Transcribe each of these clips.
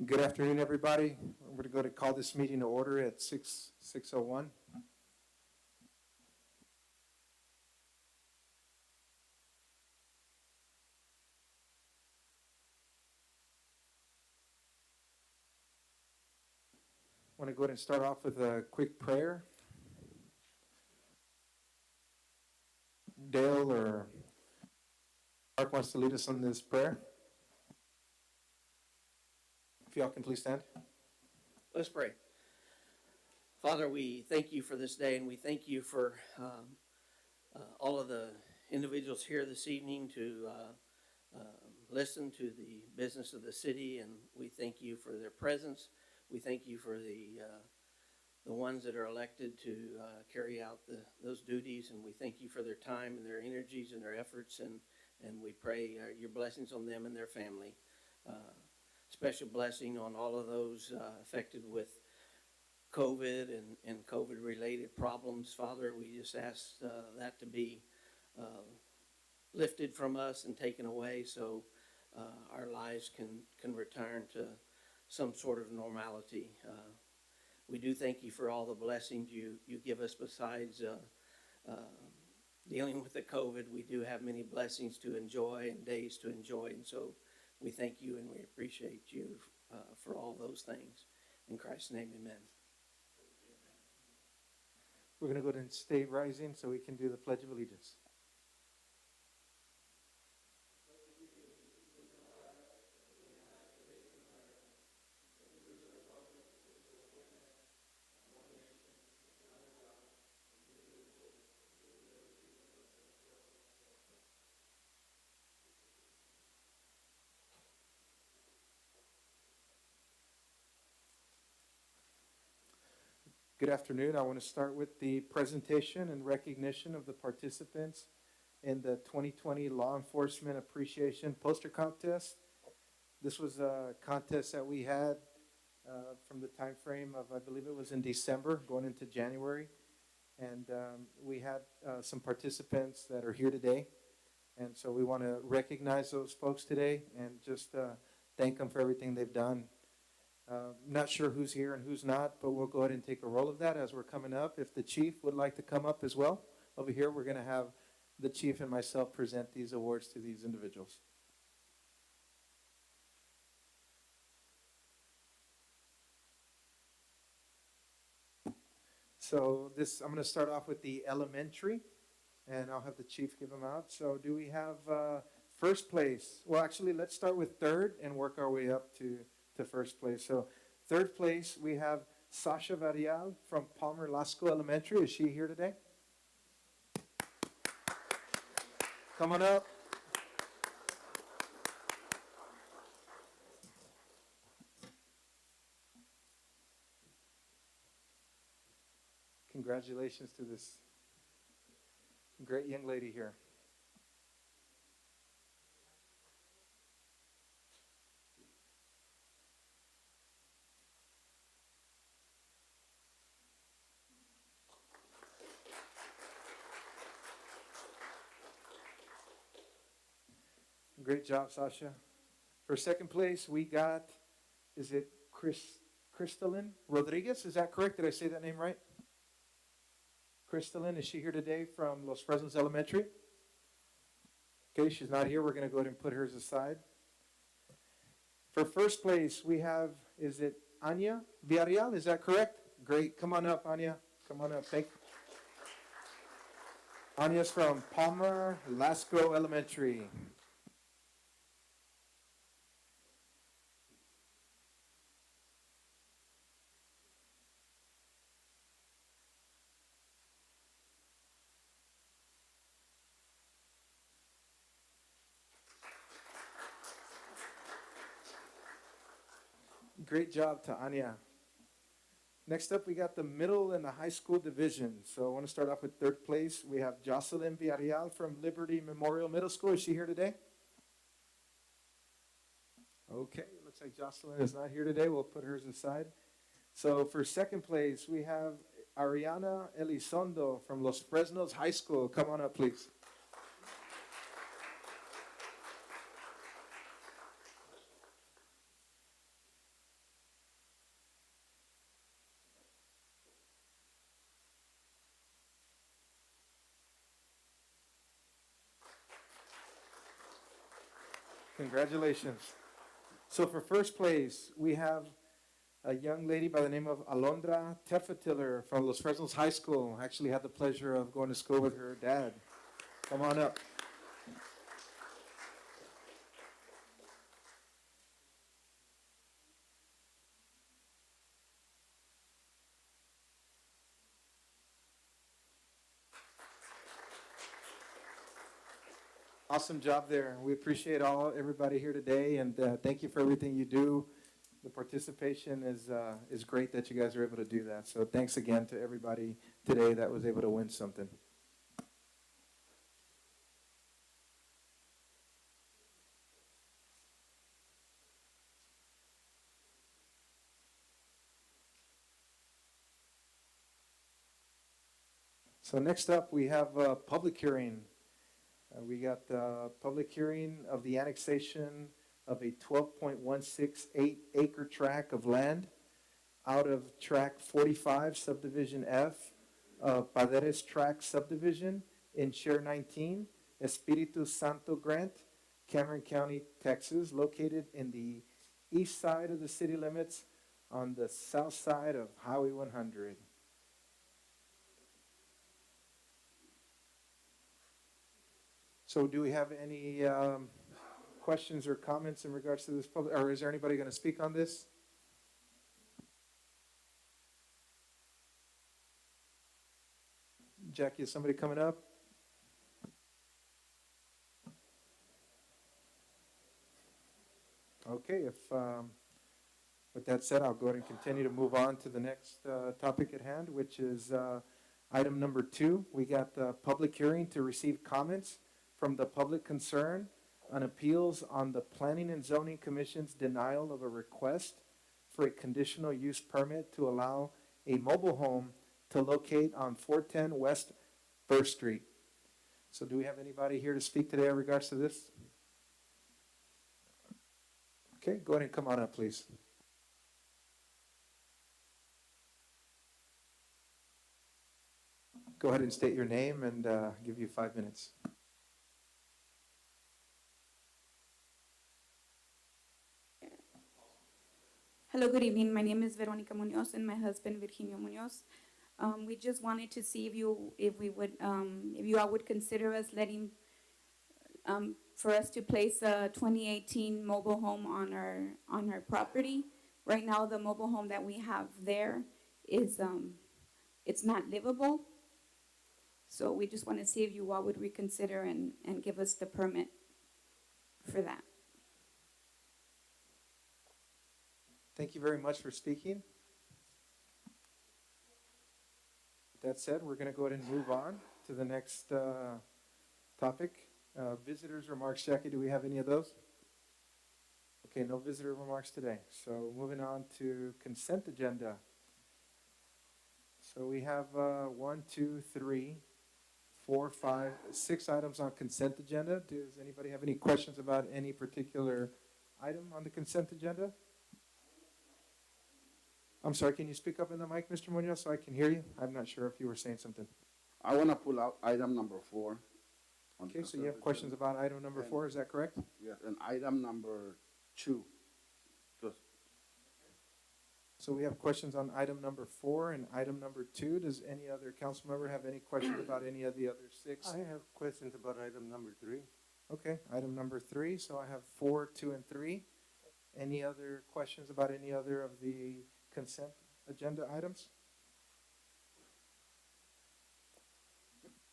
Good afternoon, everybody. We're going to call this meeting to order at 6:01. I want to go ahead and start off with a quick prayer. Dale or Mark wants to lead us on this prayer. If y'all can please stand. Let's pray. Father, we thank you for this day, and we thank you for all of the individuals here this evening to listen to the business of the city, and we thank you for their presence. We thank you for the ones that are elected to carry out those duties, and we thank you for their time and their energies and their efforts, and we pray your blessings on them and their family. Special blessing on all of those affected with COVID and COVID-related problems. Father, we just ask that to be lifted from us and taken away so our lives can return to some sort of normality. We do thank you for all the blessings you give us besides dealing with the COVID. We do have many blessings to enjoy and days to enjoy, and so we thank you and we appreciate you for all those things. In Christ's name, amen. We're going to go ahead and stay rising so we can do the Pledge of Allegiance. Good afternoon. I want to start with the presentation and recognition of the participants in the 2020 Law Enforcement Appreciation Poster Contest. This was a contest that we had from the time frame of, I believe it was in December, going into January. And we had some participants that are here today. And so we want to recognize those folks today and just thank them for everything they've done. Not sure who's here and who's not, but we'll go ahead and take a roll of that as we're coming up. If the chief would like to come up as well, over here we're going to have the chief and myself present these awards to these individuals. So I'm going to start off with the elementary, and I'll have the chief give them out. So do we have first place? Well, actually, let's start with third and work our way up to first place. So third place, we have Sasha Varial from Palmer Lasco Elementary. Is she here today? Come on up. Congratulations to this great young lady here. Great job, Sasha. For second place, we got, is it Crystalline Rodriguez? Is that correct? Did I say that name right? Crystalline, is she here today from Los Fresnos Elementary? Okay, she's not here. We're going to go ahead and put hers aside. For first place, we have, is it Anya Villarreal? Is that correct? Great. Come on up, Anya. Come on up. Thank you. Anya's from Palmer Lasco Elementary. Great job to Anya. Next up, we got the middle and the high school division. So I want to start off with third place. We have Jocelyn Villarreal from Liberty Memorial Middle School. Is she here today? Okay, looks like Jocelyn is not here today. We'll put hers aside. So for second place, we have Ariana Elizondo from Los Fresnos High School. Come on up, please. Congratulations. So for first place, we have a young lady by the name of Alondra Tefatiller from Los Fresnos High School. I actually had the pleasure of going to school with her dad. Come on up. Awesome job there. We appreciate everybody here today, and thank you for everything you do. The participation is great that you guys are able to do that. So thanks again to everybody today that was able to win something. So next up, we have a public hearing. We got the public hearing of the annexation of a 12.168 acre tract of land out of tract 45 subdivision F of Paderes Tract subdivision in Share 19, Espiritu Santo Grant, Cameron County, Texas, located in the east side of the city limits on the south side of Highway 100. So do we have any questions or comments in regards to this public, or is there anybody going to speak on this? Jackie, is somebody coming up? Okay, with that said, I'll go ahead and continue to move on to the next topic at hand, which is item number 2. We got the public hearing to receive comments from the public concern on appeals on the Planning and Zoning Commission's denial of a request for a conditional use permit to allow a mobile home to locate on 410 West First Street. So do we have anybody here to speak today in regards to this? Okay, go ahead and come on up, please. Go ahead and state your name and give you 5 minutes. Hello, good evening. My name is Veronica Munoz and my husband Virginio Munoz. We just wanted to see if you all would consider us letting, for us to place a 2018 mobile home on our property. Right now, the mobile home that we have there is, it's not livable. So we just want to see if you all would reconsider and give us the permit for that. Thank you very much for speaking. That said, we're going to go ahead and move on to the next topic. Visitors' remarks. Jackie, do we have any of those? Okay, no visitor remarks today. So moving on to consent agenda. So we have 1, 2, 3, 4, 5, 6 items on consent agenda. Does anybody have any questions about any particular item on the consent agenda? I'm sorry, can you speak up in the mic, Mr. Munoz, so I can hear you? I'm not sure if you were saying something. I want to pull out item number 4. Okay, so you have questions about item number 4, is that correct? Yes, and item number 2. So we have questions on item number 4 and item number 2. Does any other council member have any questions about any of the other 6? I have questions about item number 3. Okay, item number 3, so I have 4, 2, and 3. Any other questions about any other of the consent agenda items?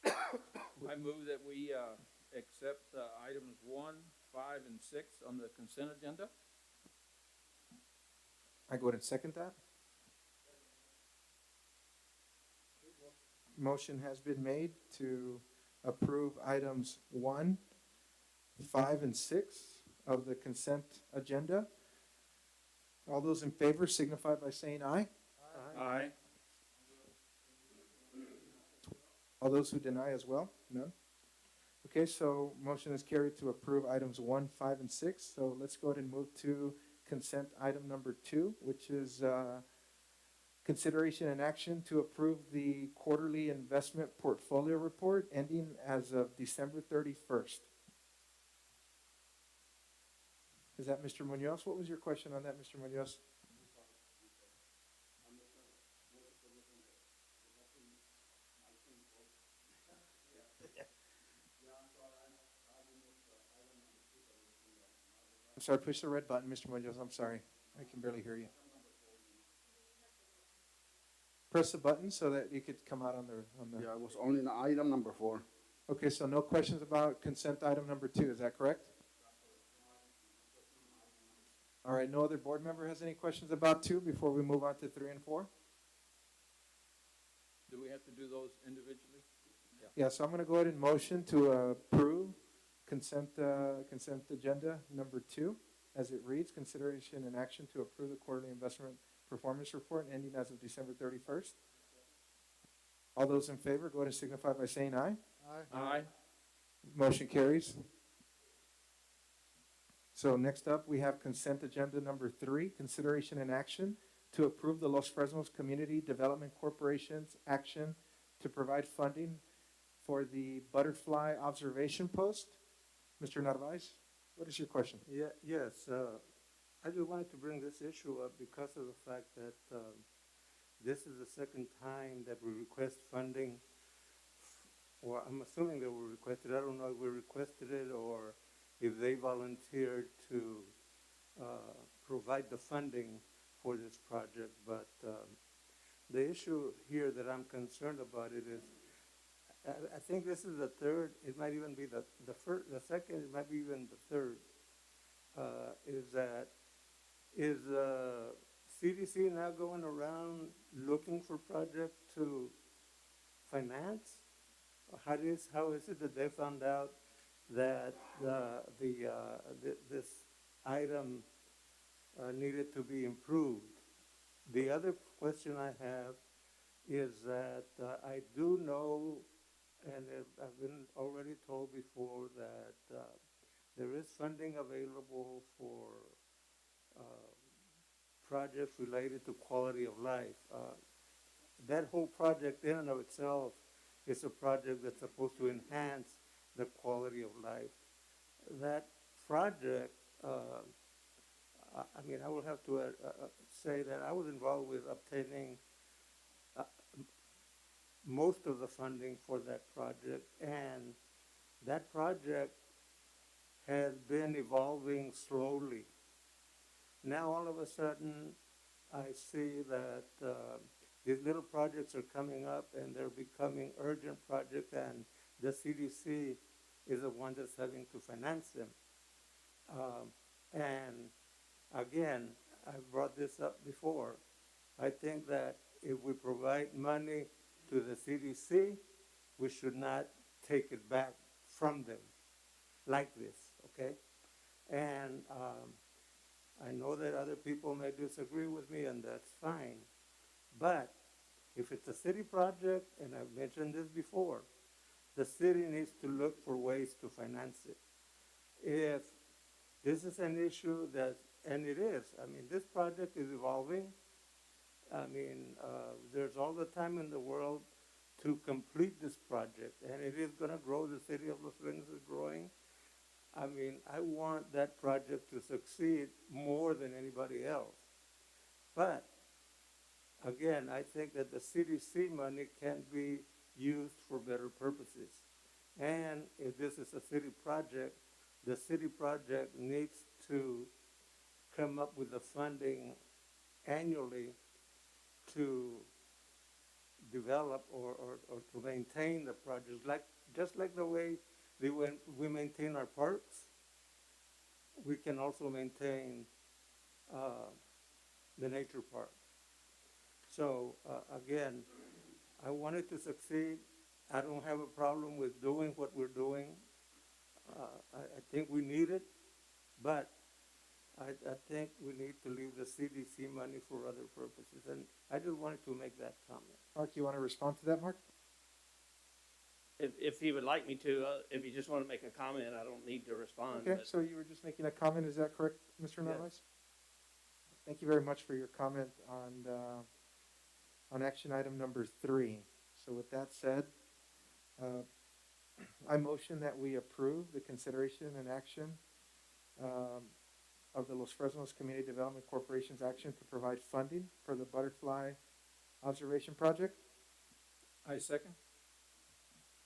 I move that we accept items 1, 5, and 6 on the consent agenda. I go ahead and second that. Motion has been made to approve items 1, 5, and 6 of the consent agenda. All those in favor signify by saying aye. Aye. All those who deny as well? None? Okay, so motion is carried to approve items 1, 5, and 6. So let's go ahead and move to consent item number 2, which is consideration and action to approve the quarterly investment portfolio report ending as of December 31st. Is that Mr. Munoz? What was your question on that, Mr. Munoz? I'm sorry, push the red button, Mr. Munoz. I'm sorry. I can barely hear you. Press the button so that you could come out on the. Yeah, it was only in item number 4. Okay, so no questions about consent item number 2, is that correct? All right, no other board member has any questions about 2 before we move on to 3 and 4? Do we have to do those individually? Yeah, so I'm gonna go ahead and motion to approve consent agenda number 2, as it reads, consideration and action to approve the quarterly investment performance report ending as of December 31st. All those in favor, go ahead and signify by saying aye. Aye. Motion carries. So next up, we have consent agenda number 3, consideration and action to approve the Los Fresnos Community Development Corporation's action to provide funding for the butterfly observation post. Mr. Narvaez, what is your question? Yes, I just wanted to bring this issue up because of the fact that this is the second time that we request funding. Well, I'm assuming that we requested. I don't know if we requested it or if they volunteered to provide the funding for this project. But the issue here that I'm concerned about it is, I think this is the third. It might even be the first, the second. It might be even the third. Is CDC now going around looking for projects to finance? How is it that they found out that this item needed to be improved? The other question I have is that I do know, and I've been already told before, that there is funding available for projects related to quality of life. That whole project in and of itself is a project that's supposed to enhance the quality of life. That project, I mean, I will have to say that I was involved with obtaining most of the funding for that project, and that project has been evolving slowly. Now all of a sudden, I see that these little projects are coming up and they're becoming urgent projects, and the CDC is the one that's having to finance them. And again, I've brought this up before. I think that if we provide money to the CDC, we should not take it back from them like this, okay? And I know that other people may disagree with me, and that's fine. But if it's a city project, and I've mentioned this before, the city needs to look for ways to finance it. If this is an issue that, and it is, I mean, this project is evolving. I mean, there's all the time in the world to complete this project, and it is gonna grow. The city of Los Fresnos is growing. I mean, I want that project to succeed more than anybody else. But again, I think that the CDC money can be used for better purposes. And if this is a city project, the city project needs to come up with the funding annually to develop or to maintain the project, just like the way we maintain our parks. We can also maintain the nature park. So again, I want it to succeed. I don't have a problem with doing what we're doing. I think we need it, but I think we need to leave the CDC money for other purposes. And I just wanted to make that comment. Mark, you want to respond to that, Mark? If he would like me to, if you just want to make a comment, I don't need to respond. Okay, but- so you were just making a comment, is that correct, Mr. Yes. Narvaez? Thank you very much for your comment on action item number 3. So with that said, I motion that we approve the consideration and action of the Los Fresnos Community Development Corporation's action to provide funding for the butterfly observation project. I second.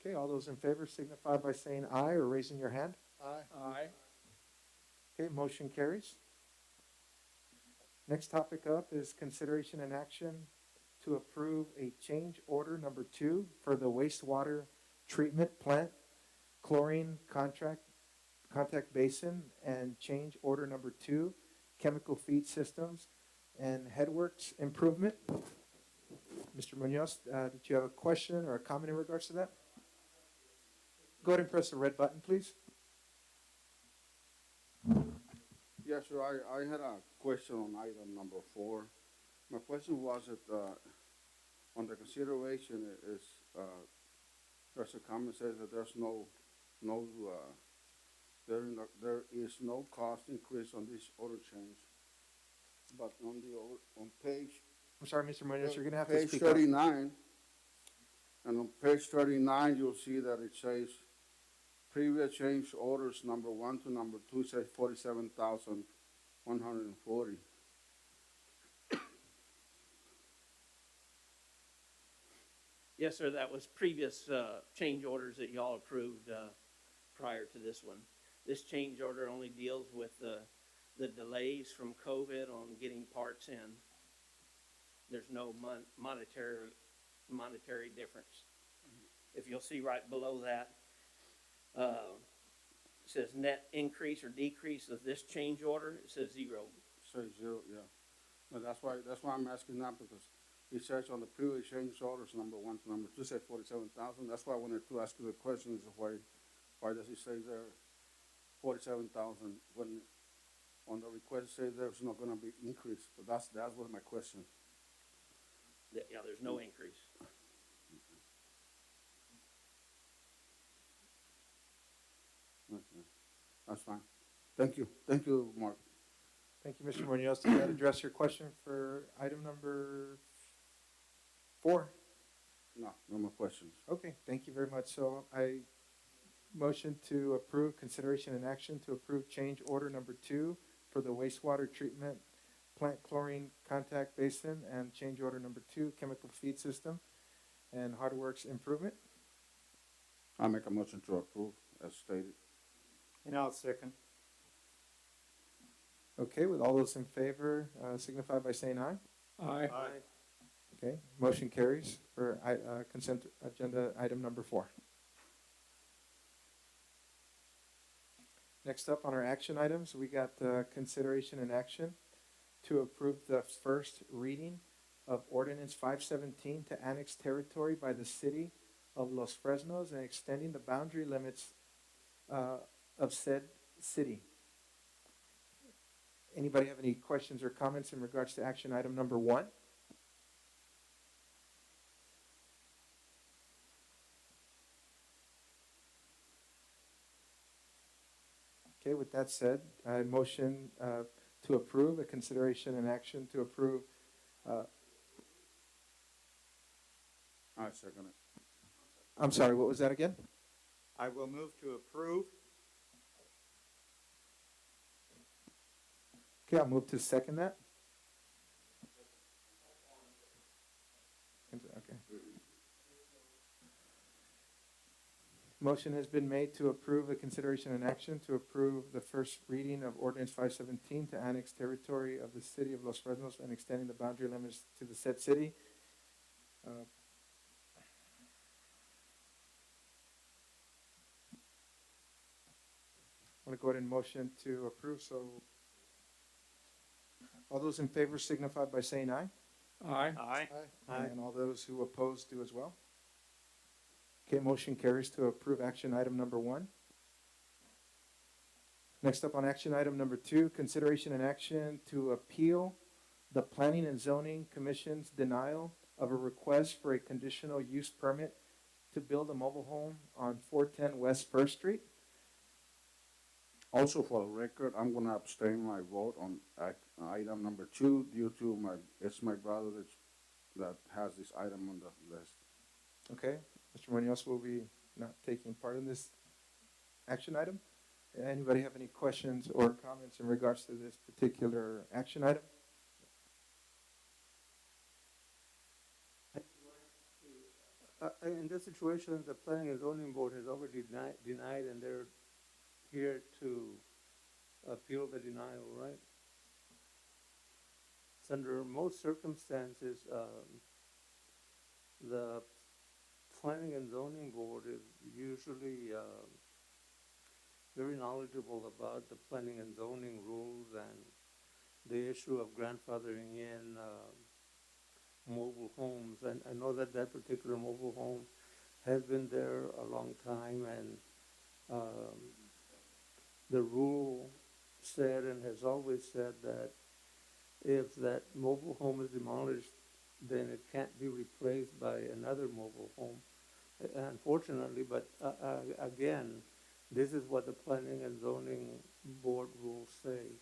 Okay, all those in favor signify by saying aye or raising your hand. Aye. Okay, motion carries. Next topic up is consideration and action to approve a change order number 2 for the wastewater treatment plant chlorine contact basin and change order number 2 chemical feed systems and headworks improvement. Mr. Munoz, did you have a question or a comment in regards to that? Go ahead and press the red button, please. Yes, sir, I had a question on item number 4. My question was that, on the consideration is, there's a comment says that there's there is no cost increase on this order change. But on page. I'm sorry, Mr. Munoz, you're gonna have to Page speak up. 39, and on page 39, you'll see that it says previous change orders number 1 to number 2 says 47,140. Yes, sir, that was previous change orders that y'all approved prior to this one. This change order only deals with the delays from COVID on getting parts in. There's no monetary difference. If you'll see right below that, it says net increase or decrease of this change order, it says 0. Says 0, yeah. But that's why I'm asking that, because it says on the previous change orders, number 1 to number 2 said 47,000. That's why I wanted to ask you the question, is why does it say there 47,000 when on the request it says there's not gonna be increase? But that was my question. Yeah, there's no increase. Okay. That's fine. Thank you, Mark. Thank you, Mr. Munoz. Did that address your question for item number 4? No more questions. Okay, thank you very much. So I motion to approve consideration and action to approve change order number 2 for the wastewater treatment plant chlorine contact basin and change order number 2 chemical feed system and hardworks improvement. I make a motion to approve as stated. And I'll second. Okay, with all those in favor, signify by saying aye. Aye. Okay, motion carries for consent agenda item number 4. Next up on our action items, we got consideration and action to approve the first reading of ordinance 517 to annex territory by the city of Los Fresnos and extending the boundary limits of said city. Anybody have any questions or comments in regards to action item number 1? Okay, with that said, I motion to approve a consideration and action to approve. I second it. I'm sorry, what was that again? I will move to approve. Okay, I'll move to second that. Okay. Motion has been made to approve a consideration and action to approve the first reading of ordinance 517 to annex territory of the city of Los Fresnos and extending the boundary limits to the said city. I want to go ahead and motion to approve, so all those in favor signify by saying aye. Aye. Aye. And all those who oppose do as well. Okay, motion carries to approve action item number 1. Next up on action item number 2, consideration and action to appeal the Planning and Zoning Commission's denial of a request for a conditional use permit to build a mobile home on 410 West First Street. Also, for the record, I'm gonna abstain my vote on item number 2 due to it's my brother that has this item on the list. Okay, Mr. Munoz will be not taking part in this action item. Anybody have any questions or comments in regards to this particular action item? In this situation, the planning and zoning board has already denied, and they're here to appeal the denial, right? So under most circumstances, the planning and zoning board is usually very knowledgeable about the planning and zoning rules and the issue of grandfathering in mobile homes. And I know that that particular mobile home has been there a long time, and the rule said and has always said that if that mobile home is demolished, then it can't be replaced by another mobile home, unfortunately. But again, this is what the planning and zoning board rules say.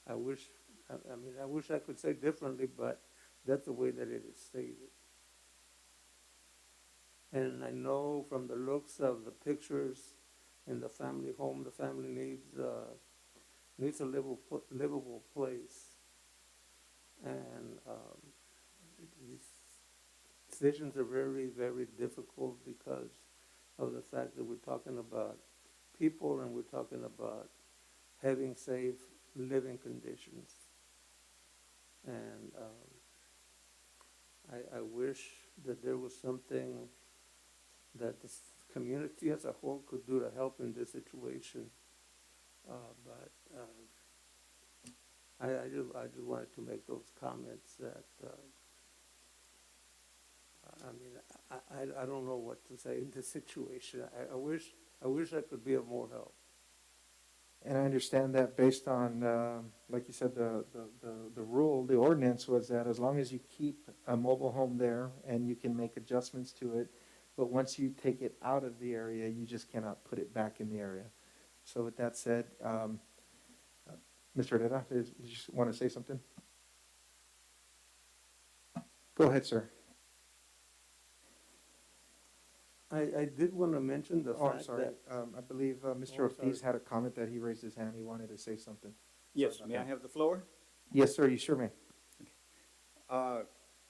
I mean, I wish I could say differently, but that's the way that it is stated. And I know from the looks of the pictures in the family home, the family needs a livable place. And these decisions are very, very difficult because of the fact that we're talking about people and we're talking about having safe living conditions. And I wish that there was something that the community as a whole could do to help in this situation. But I just wanted to make those comments that, I mean, I don't know what to say in this situation. I wish I could be of more help. And I understand that based on, like you said, the rule, the ordinance was that as long as you keep a mobile home there and you can make adjustments to it, but once you take it out of the area, you just cannot put it back in the area. So with that said, Mr. Herrera, you just want to say something? Go ahead, sir. I did want to mention the Oh, I'm fact sorry. that, I believe Mr. Oh, Ortiz sorry. had a comment that he raised his hand. He wanted to say something. Yes, Sorry may I about have the floor? Yes, sir, you sure may. I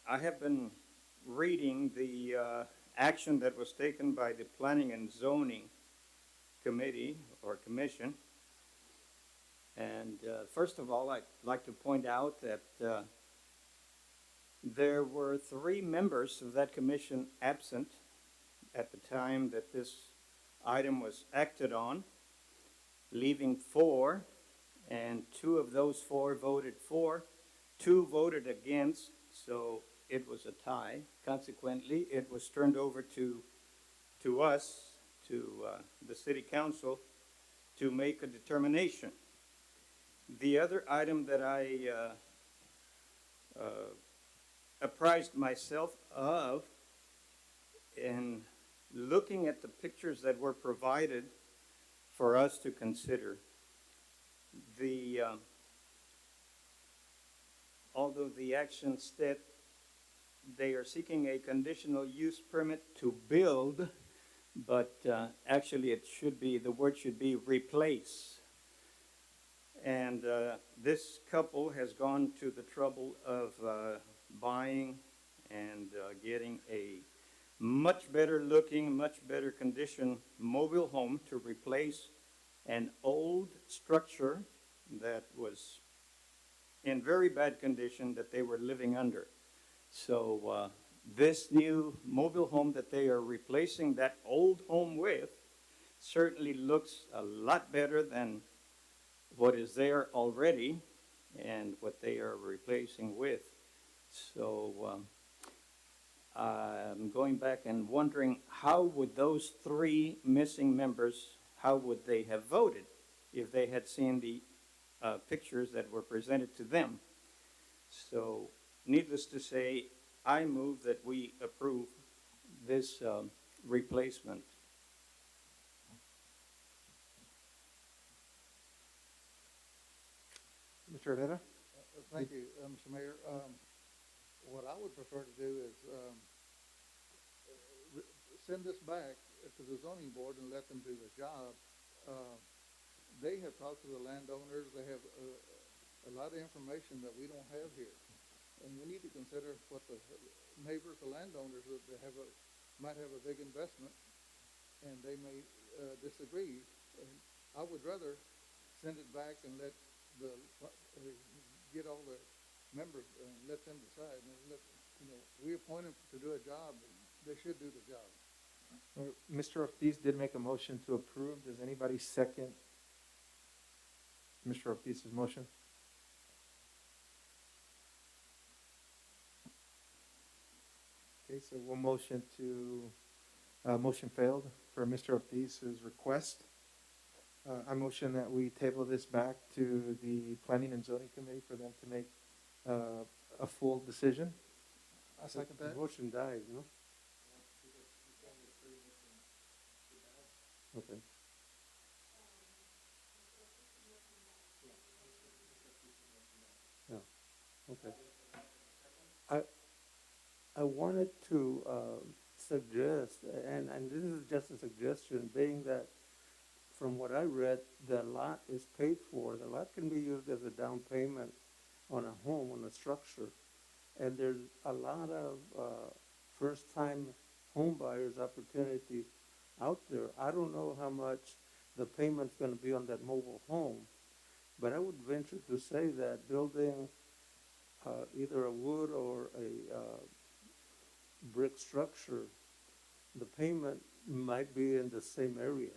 have been reading the action that was taken by the Planning and Zoning Committee or Commission. And first of all, I'd like to point out that there were 3 members of that commission absent at the time that this item was acted on, leaving 4, and 2 of those 4 voted for, 2 voted against, so it was a tie. Consequently, it was turned over to us, to the city council, to make a determination. The other item that I apprised myself of in looking at the pictures that were provided for us to consider, although the action state they are seeking a conditional use permit to build, but actually the word should be replace. And this couple has gone to the trouble of buying and getting a much better looking, much better condition mobile home to replace an old structure that was in very bad condition that they were living under. So this new mobile home that they are replacing that old home with certainly looks a lot better than what is there already and what they are replacing with. So I'm going back and wondering how would those 3 missing members, how would they have voted if they had seen the pictures that were presented to them? So needless to say, I move that we approve this replacement. Mr. Herrera? Thank you, Mr. Mayor. What I would prefer to do is send this back to the zoning board and let them do the job. they have talked to the landowners, they have, a lot of information that we don't have here. And we need to consider what the neighbors, the landowners, that they have might have a big investment, and they may, disagree. And I would rather send it back and let get all the members and let them decide. And let, we appoint them to do a job, and they should do the job. Mr. Ortiz did make a motion to approve. Does anybody second Mr. Ortiz's motion? Okay, so one motion motion failed for Mr. Ortiz's request. I motion that we table this back to the Planning and Zoning Committee for them to make a full decision. I second The that. motion died, no? Okay. Yeah, okay. I wanted to suggest, and this is just a suggestion, being that from what I read, the lot is paid for. The lot can be used as a down payment on a home, on a structure. And there's a lot of first-time home buyers opportunity out there. I don't know how much the payment's gonna be on that mobile home, but I would venture to say that building either a wood or a brick structure, the payment might be in the same area.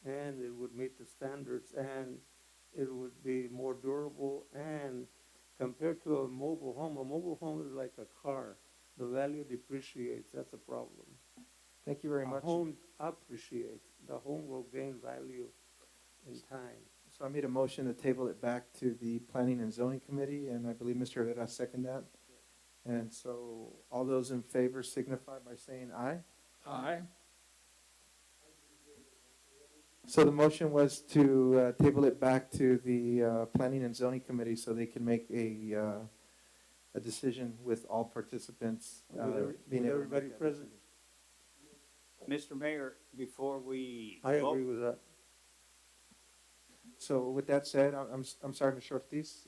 And it would meet the standards, and it would be more durable, and compared to a mobile home is like a car. The value depreciates, that's a problem. Thank you very much. A home appreciates, the home will gain value in time. So I made a motion to table it back to the Planning and Zoning Committee, and I believe Mr. Herrera seconded that. And so all those in favor signify by saying aye. Aye. So the motion was to table it back to the Planning and Zoning Committee so they can make a decision with all participants being With able to everybody make that present? decision. Mr. Mayor, before we I vote, agree with that. So with that said, I'm sorry, Mr. Ortiz,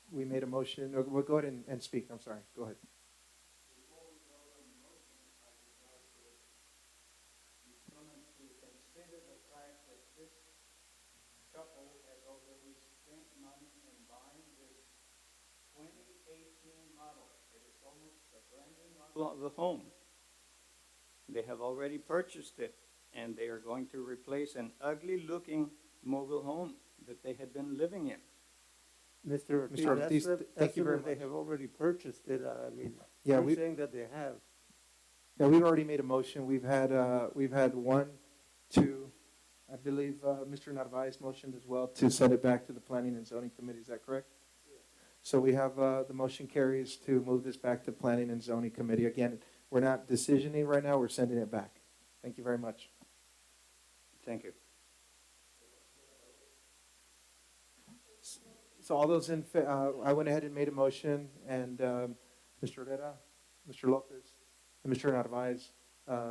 we made a motion, or we'll go ahead and speak, I'm sorry, go ahead. consider the fact that this couple has already spent money in buying this 2018 model. It is almost a brand new model of the home. They have already purchased it, and they are going to replace an ugly-looking mobile home that they had been living in. Mr. Ortiz, Mr. Ortiz, thank you very They much. have already purchased it, I mean, Yeah, you're we, saying that they have. yeah, we've already made a motion, we've had 1, 2, I believe, Mr. Narvaez motioned as well to send it back to the Planning and Zoning Committee, is that correct? So we have, the motion carries to move this back to Planning and Zoning Committee. Again, we're not decisioning right now, we're sending it back. Thank you very much. Thank you. So all those I went ahead and made a motion, and Mr. Herrera, Mr. Lopez, and Mr. Narvaez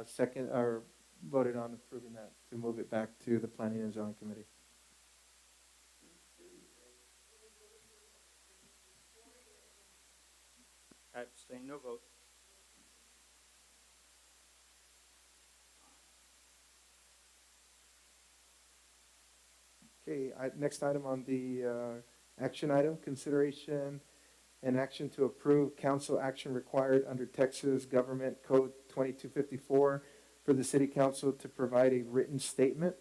second, or voted on approving that to move it back to the Planning and Zoning Committee. Abstain, no vote. Okay, next item on the action item, consideration and action to approve council action required under Texas Government Code 2254 for the city council to provide a written statement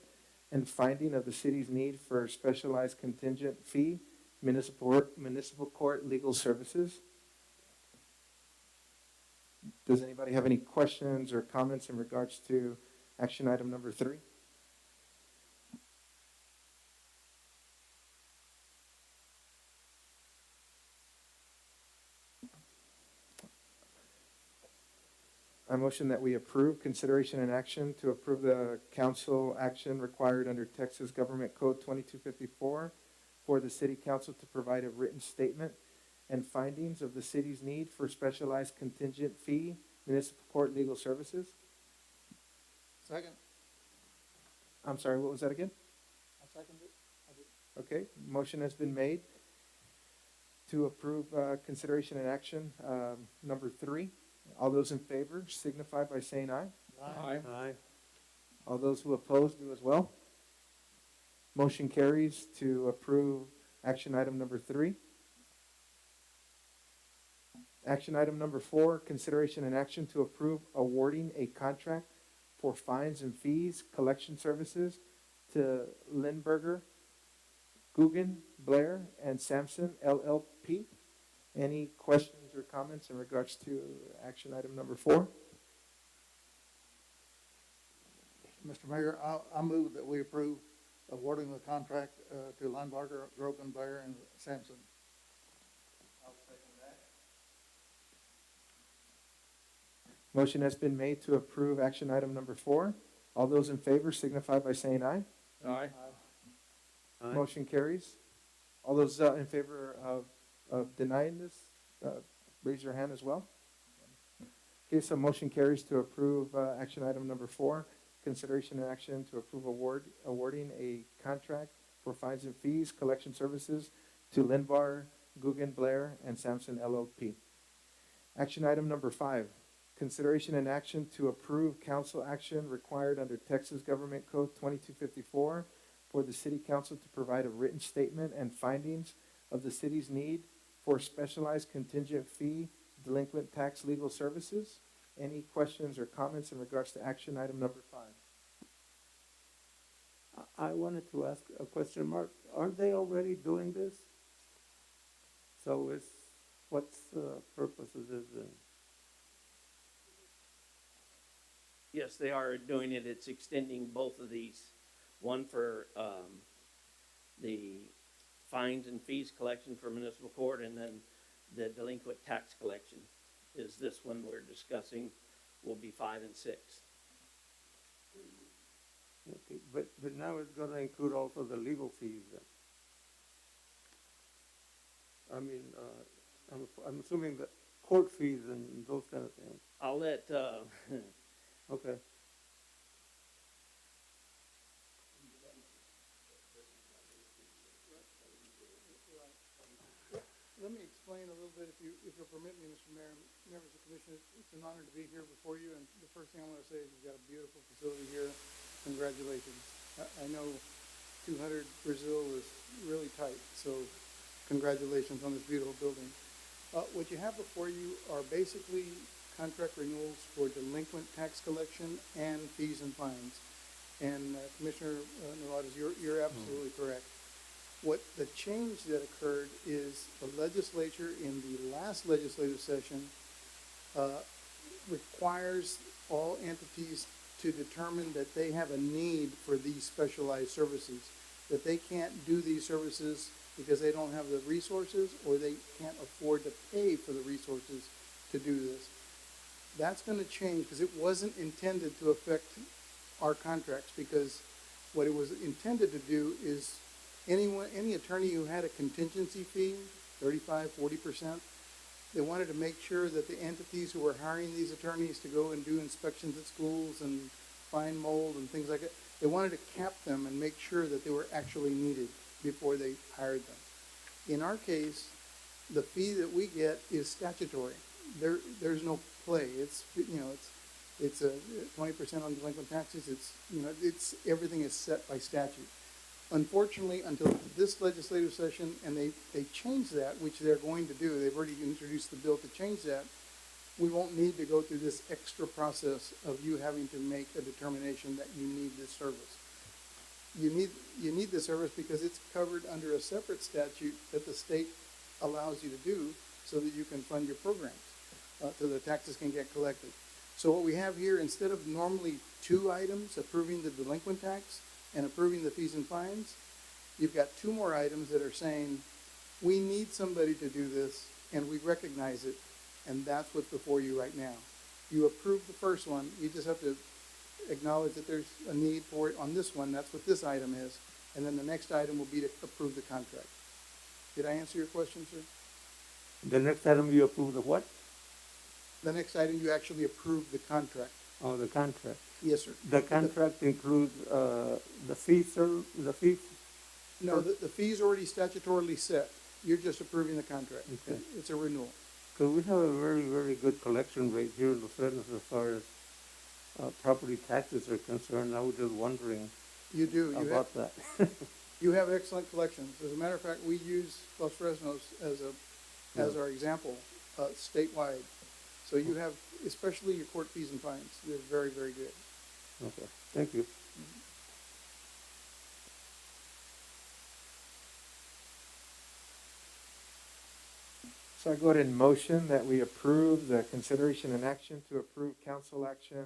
and finding of the city's need for specialized contingent fee, municipal court legal services. Does anybody have any questions or comments in regards to action item number 3? I motion that we approve consideration and action to approve the council action required under Texas Government Code 2254 for the city council to provide a written statement and findings of the city's need for specialized contingent fee municipal court legal services. Second. I'm sorry, what was that again? I second it? I did. Okay, motion has been made to approve, consideration and action, number 3. All those in favor signify by saying aye. Aye. Aye. All those who oppose do as well. Motion carries to approve action item number 3. Action item number 4, consideration and action to approve awarding a contract for fines and fees collection services to Lindberger, Guggen, Blair, and Sampson LLP. Any questions or comments in regards to action item number 4? Mr. Mayor, I move that we approve awarding the contract to Linebarger, Grogan, Blair, and Sampson. Motion has been made to approve action item number 4. All those in favor signify by saying aye. Aye. Aye. Motion carries. All those in favor of denying this, raise your hand as well. Okay, so motion carries to approve action item number 4, consideration and action to approve awarding a contract for fines and fees collection services to Lindbar, Guggen, Blair, and Sampson LLP. Action item number 5, consideration and action to approve council action required under Texas Government Code 2254 for the city council to provide a written statement and findings of the city's need for specialized contingent fee delinquent tax legal services. Any questions or comments in regards to action item number 5? I wanted to ask a question, Mark. Aren't they already doing this? So what's the purpose of this then? Yes, they are doing it. It's extending both of these. One for the fines and fees collection for municipal court, and then the delinquent tax collection is this one we're discussing will be 5 and 6. Okay, but now it's gonna include also the legal fees then? I mean, I'm assuming the court fees and those kind of things. I'll let, Okay. Let me explain a little bit, if you'll permit me, Mr. Mayor, members of the commission. It's an honor to be here before you, and the first thing I want to say is you've got a beautiful facility here. Congratulations. I know 200 Brazil is really tight, so congratulations on this beautiful building. What you have before you are basically contract renewals for delinquent tax collection and fees and fines. And Commissioner Narvaez, you're absolutely correct. What the change that occurred is the legislature in the last legislative session requires all entities to determine that they have a need for these specialized services, that they can't do these services because they don't have the resources or they can't afford to pay for the resources to do this. That's going to change because it wasn't intended to affect our contracts, because what it was intended to do is any attorney who had a contingency fee, 35, 40%, they wanted to make sure that the entities who were hiring these attorneys to go and do inspections at schools and find mold and things like that, they wanted to cap them and make sure that they were actually needed before they hired them. In our case, the fee that we get is statutory. There's no play. It's, it's a 20% on delinquent taxes. It's everything is set by statute. Unfortunately, until this legislative session, and they change that, which they're going to do, they've already introduced the bill to change that, we won't need to go through this extra process of you having to make a determination that you need this service. You need this service because it's covered under a separate statute that the state allows you to do so that you can fund your programs, so the taxes can get collected. So what we have here, instead of normally 2 items, approving the delinquent tax and approving the fees and fines, you've got 2 more items that are saying, we need somebody to do this, and we recognize it, and that's what's before you right now. You approve the first one, you just have to acknowledge that there's a need for it on this one, that's what this item is, and then the next item will be to approve the contract. Did I answer your question, sir? The next item you approve the what? The next item, you actually approve the contract. Oh, the contract. Yes, sir. The contract includes the fee No, the fee's already statutorily set. You're just approving the contract. Okay. It's a renewal. Because we have a very, very good collection rate here in Los Angeles as far as property taxes are concerned. I was just wondering You do. about that. You have excellent collections. As a matter of fact, we use Los Fresnos as our example, statewide. So you have, especially your court fees and fines, they're very, very good. Okay, thank you. So I go ahead and motion that we approve the consideration and action to approve council action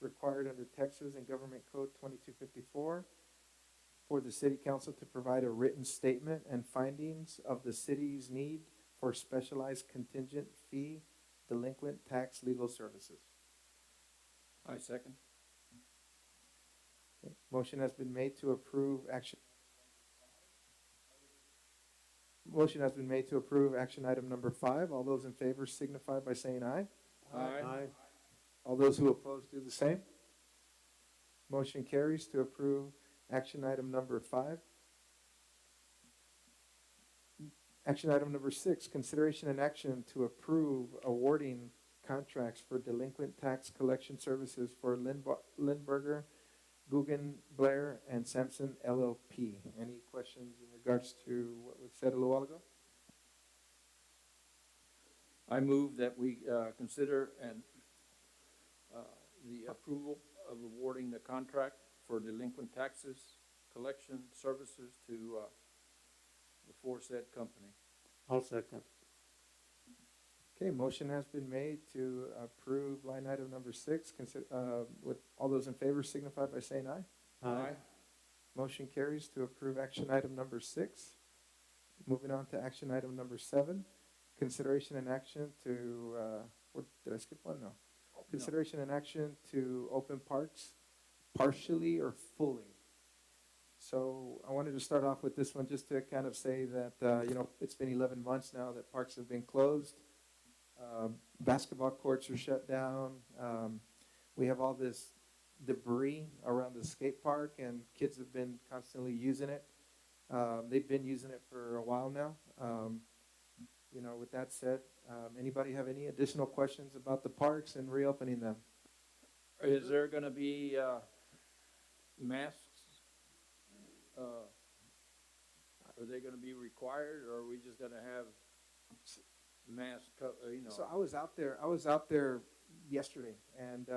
required under Texas and Government Code 2254 for the city council to provide a written statement and findings of the city's need for specialized contingent fee delinquent tax legal services. I second. Okay. Motion has been made to approve action. Motion has been made to approve action item number 5. All those in favor signify by saying aye. Aye. All those who oppose do the same. Motion carries to approve action item number 5. Action item number 6, consideration and action to approve awarding contracts for delinquent tax collection services for Lindberger, Guggen, Blair, and Sampson LLP. Any questions in regards to what was said a little while ago? I move that we consider the approval of awarding the contract for delinquent taxes collection services to the aforesaid company. I'll second. Okay, motion has been made to approve line item number 6. With all those in favor signify by saying aye. Aye. Motion carries to approve action item number 6. Moving on to action item number 7, consideration and action to, did I skip one? No. Consideration and action to open parks partially or fully. So I wanted to start off with this one just to kind of say that, it's been 11 months now that parks have been closed. Basketball courts are shut down. We have all this debris around the skate park, and kids have been constantly using it. They've been using it for a while now. With that said, anybody have any additional questions about the parks and reopening them? Is there gonna be masks? Are they gonna be required, or are we just gonna have masks, So I was out there yesterday, and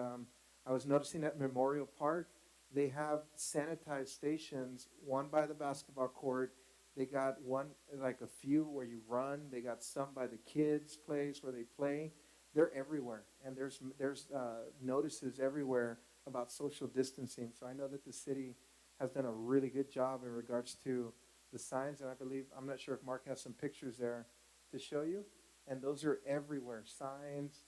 I was noticing at Memorial Park, they have sanitized stations, one by the basketball court. They got one, like a few where you run. They got some by the kids' place where they play. They're everywhere, and there's notices everywhere about social distancing. So I know that the city has done a really good job in regards to the signs, and I believe, I'm not sure if Mark has some pictures there to show you, and those are everywhere, signs.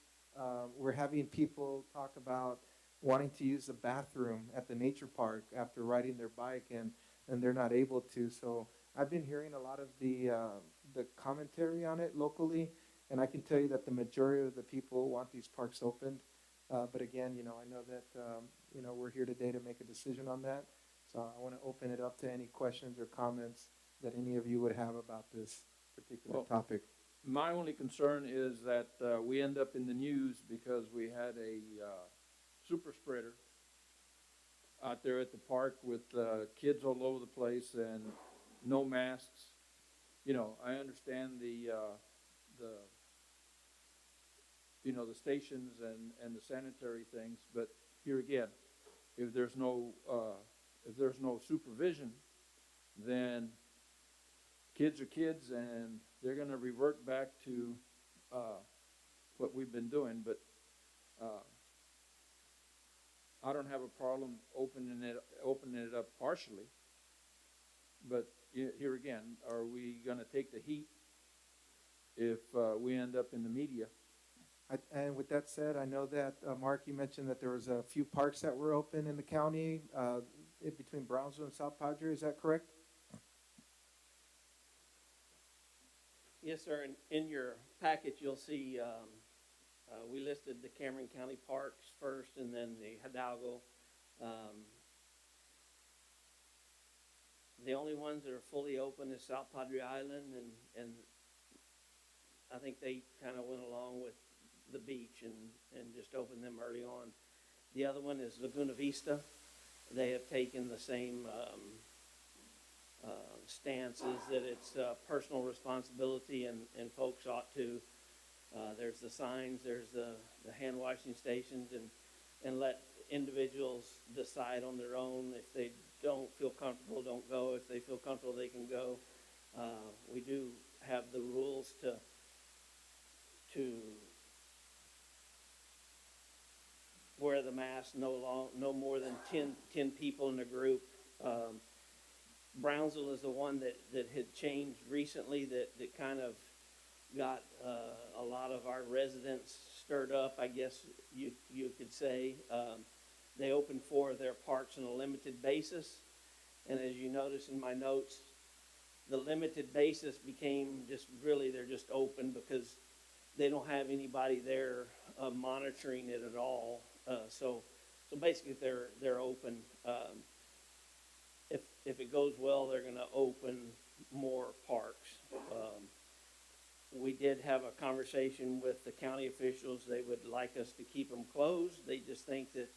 We're having people talk about wanting to use the bathroom at the nature park after riding their bike, and they're not able to. So I've been hearing a lot of the commentary on it locally, and I can tell you that the majority of the people want these parks opened. But again, I know that, we're here today to make a decision on that. So I want to open it up to any questions or comments that any of you would have about this particular topic. My only concern is that we end up in the news because we had a super spreader out there at the park with kids all over the place and no masks. I understand the stations and the sanitary things, but here again, if there's no supervision, then kids are kids, and they're going to revert back to what we've been doing. But I don't have a problem opening it up partially. But here again, are we going to take the heat if we end up in the media? And with that said, I know that, Mark, you mentioned that there was a few parks that were open in the county, in between Brownsville and South Padre. Is that correct? Yes, sir. In your packet, you'll see we listed the Cameron County parks first, and then the Hidalgo. The only ones that are fully open is South Padre Island, and I think they kind of went along with the beach and just opened them early on. The other one is Laguna Vista. They have taken the same stance, is that it's personal responsibility, and folks ought to, there's the signs, there's the hand washing stations, and let individuals decide on their own. If they don't feel comfortable, don't go. If they feel comfortable, they can go. We do have the rules to wear the mask, no more than 10 people in a group. Brownsville is the one that had changed recently, that kind of got a lot of our residents stirred up, I guess you could say. They opened 4 of their parks on a limited basis, and as you notice in my notes, the limited basis became just really, they're just open because they don't have anybody there monitoring it at all. So basically they're open. If it goes well, they're gonna open more parks. We did have a conversation with the county officials. They would like us to keep them closed. They just think that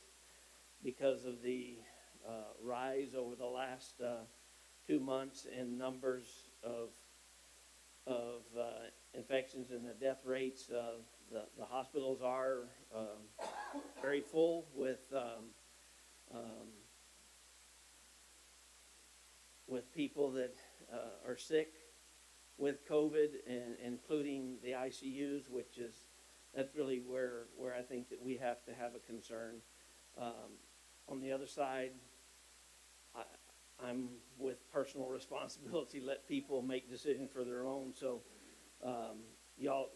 because of the rise over the last 2 months in numbers of infections and the death rates, the hospitals are very full with people that are sick with COVID, and including the ICUs, that's really where I think that we have to have a concern. On the other side, I'm with personal responsibility, let people make decisions for their own. So y'all.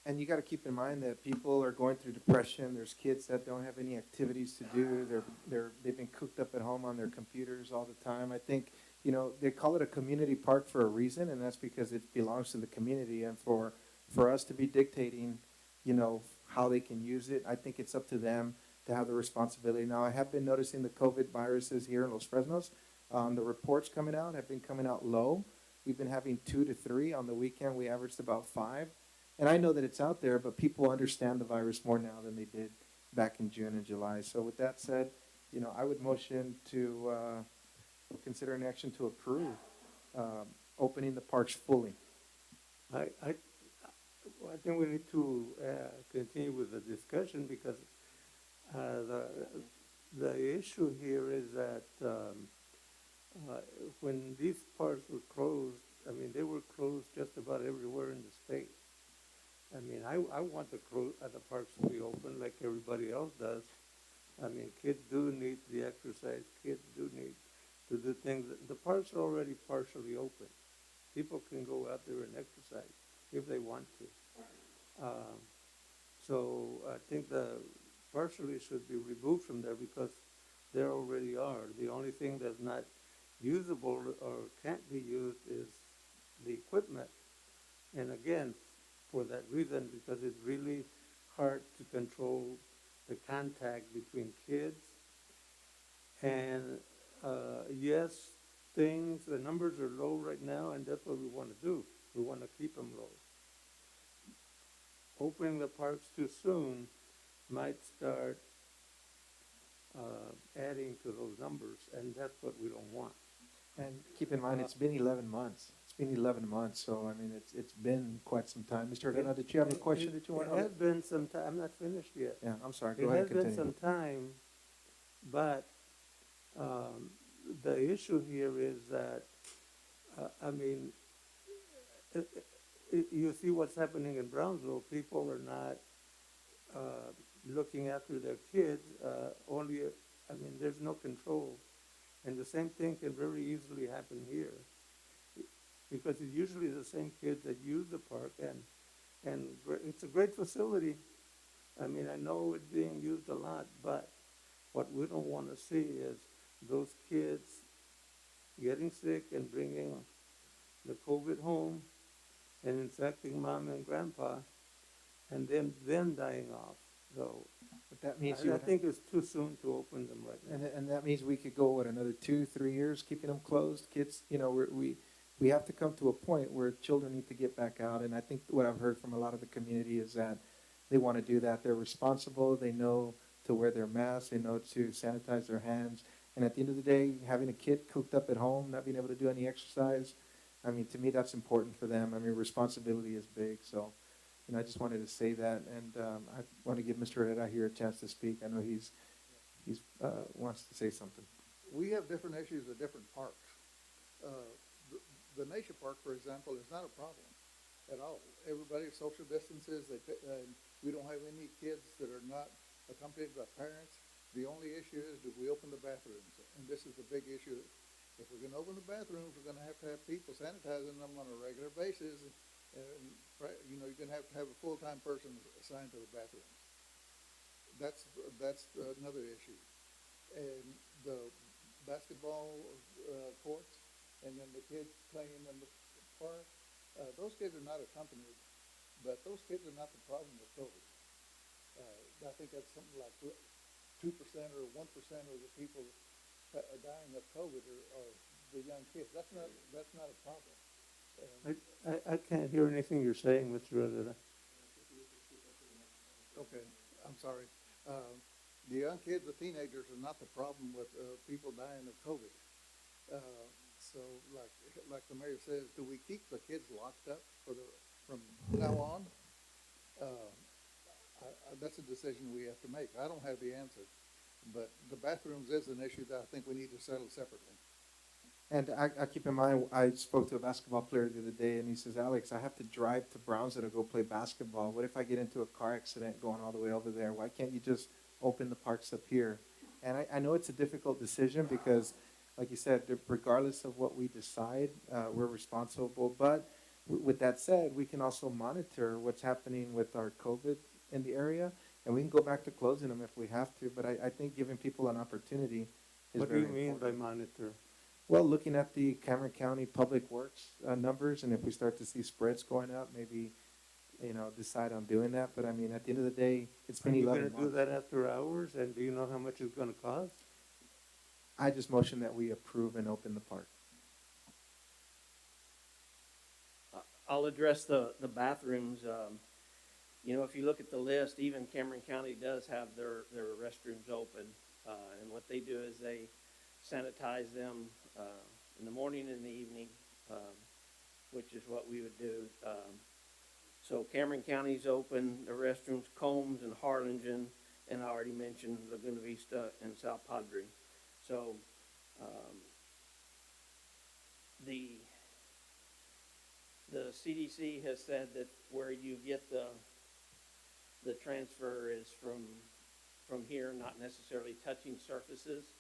And you got to keep in mind that people are going through depression. There's kids that don't have any activities to do. They've been cooped up at home on their computers all the time. I think, they call it a community park for a reason, and that's because it belongs to the community. And for us to be dictating, how they can use it, I think it's up to them to have the responsibility. Now, I have been noticing the COVID viruses here in Los Fresnos. The reports coming out have been coming out low. We've been having 2 to 3. On the weekend, we averaged about 5. And I know that it's out there, but people understand the virus more now than they did back in June and July. So with that said, I would motion to consider an action to approve opening the parks fully. I think we need to continue with the discussion, because the issue here is that when these parks were closed, they were closed just about everywhere in the state. I want the parks to be open like everybody else does. Kids do need the exercise. Kids do need to do things. The parks are already partially open. People can go out there and exercise if they want to. So I think the partially should be removed from there, because there already are. The only thing that's not usable or can't be used is the equipment. And again, for that reason, because it's really hard to control the contact between kids. And yes, the numbers are low right now, and that's what we want to do. We want to keep them low. Opening the parks too soon might start adding to those numbers, and that's what we don't want. And keep in mind, it's been 11 months. So, it's been quite some time. Mr. Herrera, did you have a question that you want to? It has been some time. I'm not finished yet. Yeah, I'm sorry. Go ahead and It has continue. been some time, but the issue here is that, you see what's happening in Brownsville. People are not looking after their kids. There's no control. And the same thing can very easily happen here, because it's usually the same kids that use the park, and it's a great facility. I know it's being used a lot, but what we don't want to see is those kids getting sick and bringing the COVID home and infecting mom and grandpa, and then dying off. So But that means you I would, think it's too soon to open them right now. and that means we could go, what, another 2, 3 years keeping them closed? Kids, you know, we have to come to a point where children need to get back out. And I think what I've heard from a lot of the community is that they want to do that. They're responsible. They know to wear their masks. They know to sanitize their hands. And at the end of the day, having a kid cooped up at home, not being able to do any exercise, I mean, to me, that's important for them. I mean, responsibility is big. So, you know, I just wanted to say that. And I want to give Mr. Herrera here a chance to speak. I know he's wants to say something. We have different issues at different parks. The Nation Park, for example, is not a problem at all. Everybody social distances, we don't have any kids that are not accompanied by parents. The only issue is, do we open the bathrooms? And this is the big issue. If we're gonna open the bathrooms, we're gonna have to have people sanitizing them on a regular basis. And, you know, you're gonna have to have a full-time person assigned to the bathrooms. That's another issue. And the basketball courts, and then the kids playing in the park, those kids are not accompanied, but those kids are not the problem with COVID. I think that's something like 2% or 1% of the people dying of COVID are the young kids. That's not a problem. I can't hear anything you're saying, Mr. Herrera. Okay, I'm sorry. The young kids, the teenagers are not the problem with people dying of COVID. So like the mayor says, do we keep the kids locked up from now on? That's a decision we have to make. I don't have the answer, but the bathrooms is an issue that I think we need to settle separately. And I keep in mind, I spoke to a basketball player the other day, and he says, Alex, I have to drive to Brownsville to go play basketball. What if I get into a car accident going all the way over there? Why can't you just open the parks up here? And I know it's a difficult decision because, like you said, regardless of what we decide, we're responsible. But with that said, we can also monitor what's happening with our COVID in the area, and we can go back to closing them if we have to. But I think giving people an opportunity is What do very you mean by important. monitor? Well, looking at the Cameron County Public Works numbers, and if we start to see spreads going up, maybe, you know, decide on doing that. But I mean, at the end of the day, it's Are been you 11 gonna do months. that after hours, and do you know how much it's gonna cost? I just motion that we approve and open the park. I'll address the bathrooms. You know, if you look at the list, even Cameron County does have their restrooms open. And what they do is they sanitize them in the morning and the evening, which is what we would do. So Cameron County's open, the restrooms, Combs and Harlingen, and I already mentioned Laguna Vista and South Padre. So the CDC has said that where you get the transfer is from here, not necessarily touching surfaces.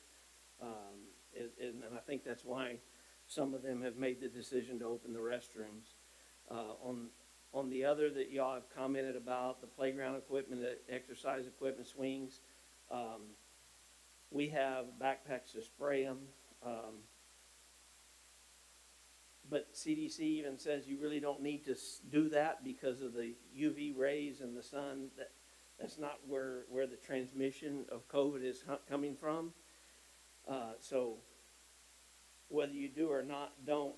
And I think that's why some of them have made the decision to open the restrooms. On the other that y'all have commented about, the playground equipment, the exercise equipment, swings, we have backpacks to spray them. But CDC even says you really don't need to do that because of the UV rays and the sun. That's not where the transmission of COVID is coming from. So whether you do or not, don't,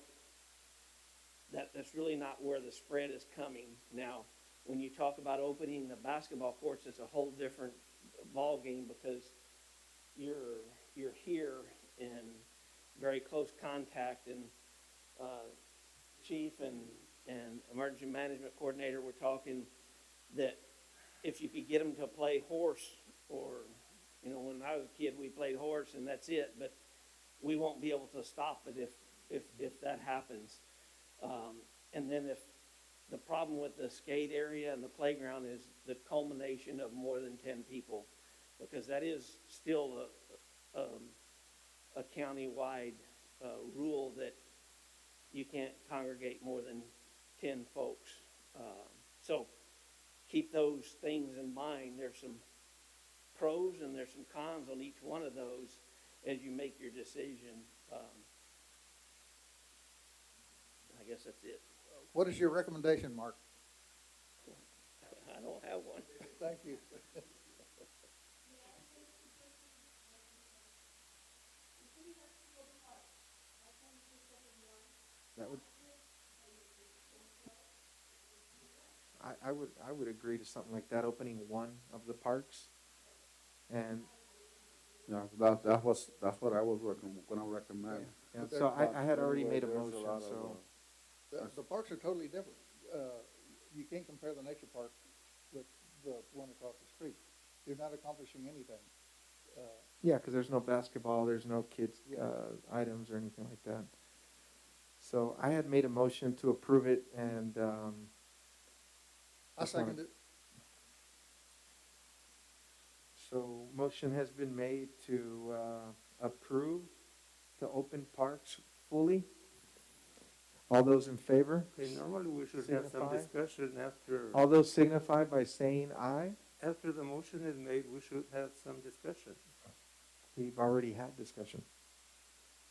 that's really not where the spread is coming. Now, when you talk about opening the basketball courts, it's a whole different ball game because you're here in very close contact, and chief and emergency management coordinator were talking that if you could get them to play horse, or, you know, when I was a kid, we played horse and that's it, but we won't be able to stop it if that happens. And then if the problem with the skate area and the playground is the culmination of more than 10 people, because that is still a county-wide rule that you can't congregate more than 10 folks. So keep those things in mind. There's some pros and there's some cons on each one of those as you make your decision. I guess that's it. What is your recommendation, Mark? I don't have one. Thank you. That would. I would agree to something like that, opening one of the parks. And, Yeah, that's what I was gonna recommend. yeah, But so there- I had already Anyway, made a there's motion, lot of, so, The parks are totally different. You can't compare the nature park with the one across the street. You're not accomplishing anything. yeah, because there's no basketball, there's no kids, Yeah. items or anything like that. So I had made a motion to approve it, and, I Just wanna- second it. so motion has been made to, approve to open parks fully. All those in favor? Okay, normally we should have some Signify. discussion after, All those signify by saying aye. after the motion is made, we should have some discussion. We've already had discussion.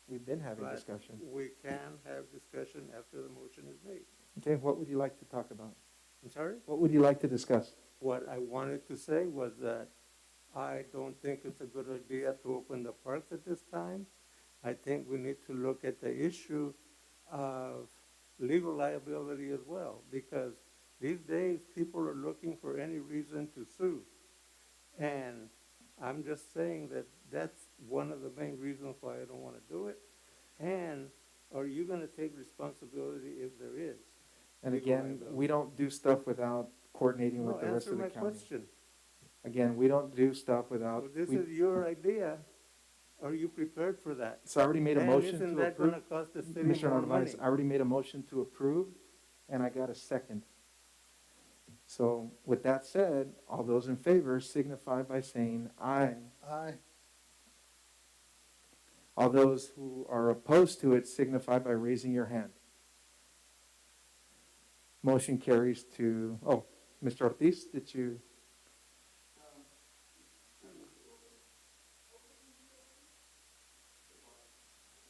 We've been having But discussion. we can have discussion after the motion is made. Okay, what would you like to talk about? I'm sorry? What would you like to discuss? What I wanted to say was that I don't think it's a good idea to open the parks at this time. I think we need to look at the issue of legal liability as well, because these days, people are looking for any reason to sue. And I'm just saying that that's one of the main reasons why I don't want to do it. And are you going to take responsibility if there is? And legal again, liability? we don't do stuff without coordinating No, with the rest answer of the my county. question. Again, we don't do stuff without, So this we- is your idea. Are you prepared for that? so I already made a And motion isn't to that approve. gonna cost the city Mr. more Narvaez, money? I already made a motion to approve, and I got a second. So with that said, all those in favor signify by saying aye. Aye. All those who are opposed to it signify by raising your hand. Motion carries to, oh, Mr. Ortiz, did you?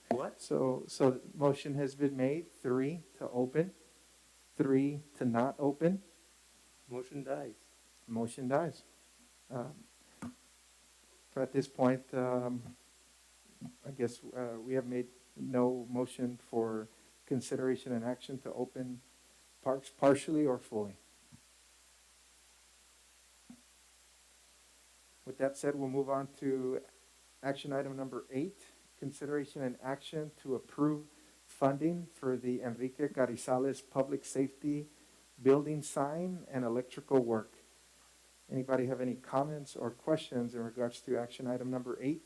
What? So motion has been made, 3 to open, 3 to not open, Motion dies. motion dies. At this point, I guess we have made no motion for consideration and action to open parks partially or fully. With that said, we'll move on to action item number 8, consideration and action to approve funding for the Enrique Carizales Public Safety Building Sign and Electrical Work. Anybody have any comments or questions in regards to action item number 8?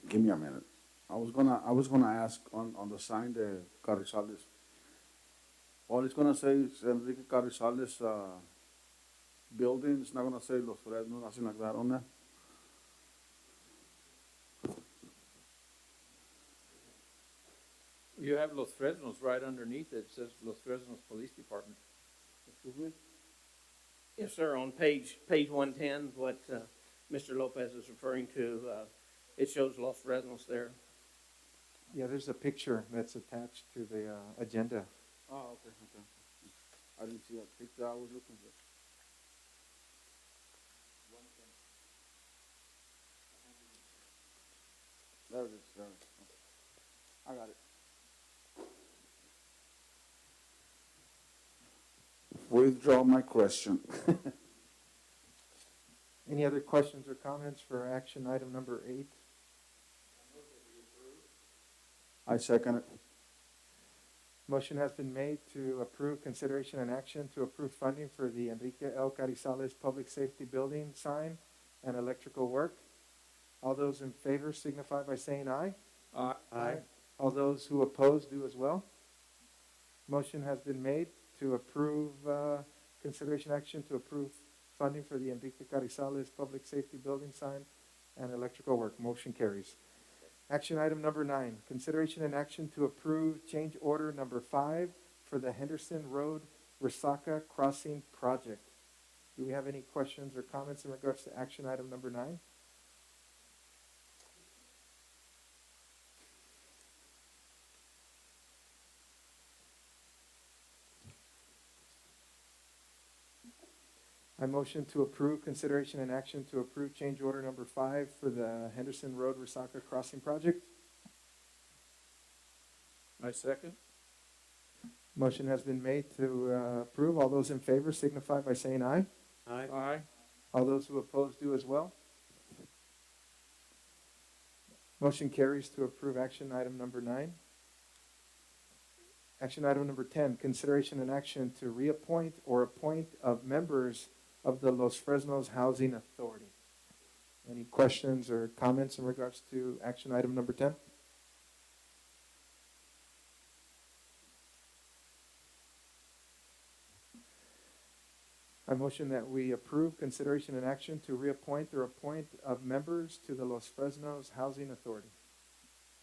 Give me a minute. I was gonna ask on the sign, the Carrizales. All it's gonna say is Enrique Carrizales, building, it's not gonna say Los Fresnos, nothing like that on there. You have Los Fresnos right underneath it, says Los Fresnos Police Department. Excuse me? Yes, sir, on page 110, what Mr. Lopez is referring to, it shows Los Fresnos there. Yeah, there's a picture that's attached to the agenda. Oh, okay. I didn't see that picture, I was looking for. There it is, there it is. I got it. Withdraw my question. Any other questions or comments for action item number 8? I second it. Motion has been made to approve consideration and action to approve funding for the Enrique L. Carizales Public Safety Building sign and electrical work. All those in favor signify by saying aye. Aye. All those who oppose do as well. Motion has been made to approve, consideration action to approve funding for the Enrique Carizales Public Safety Building sign and electrical work. Motion carries. Action item number 9, consideration and action to approve change order number 5 for the Henderson Road Resaca Crossing Project. Do we have any questions or comments in regards to action item number 9? I motion to approve consideration and action to approve change order number 5 for the Henderson Road Resaca Crossing Project. I second. Motion has been made to approve. All those in favor signify by saying aye. Aye. Aye. All those who oppose do as well. Motion carries to approve action item number 9. Action item number 10, consideration and action to reappoint or appoint of members of the Los Fresnos Housing Authority. Any questions or comments in regards to action item number 10? I motion that we approve consideration and action to reappoint or appoint of members to the Los Fresnos Housing Authority.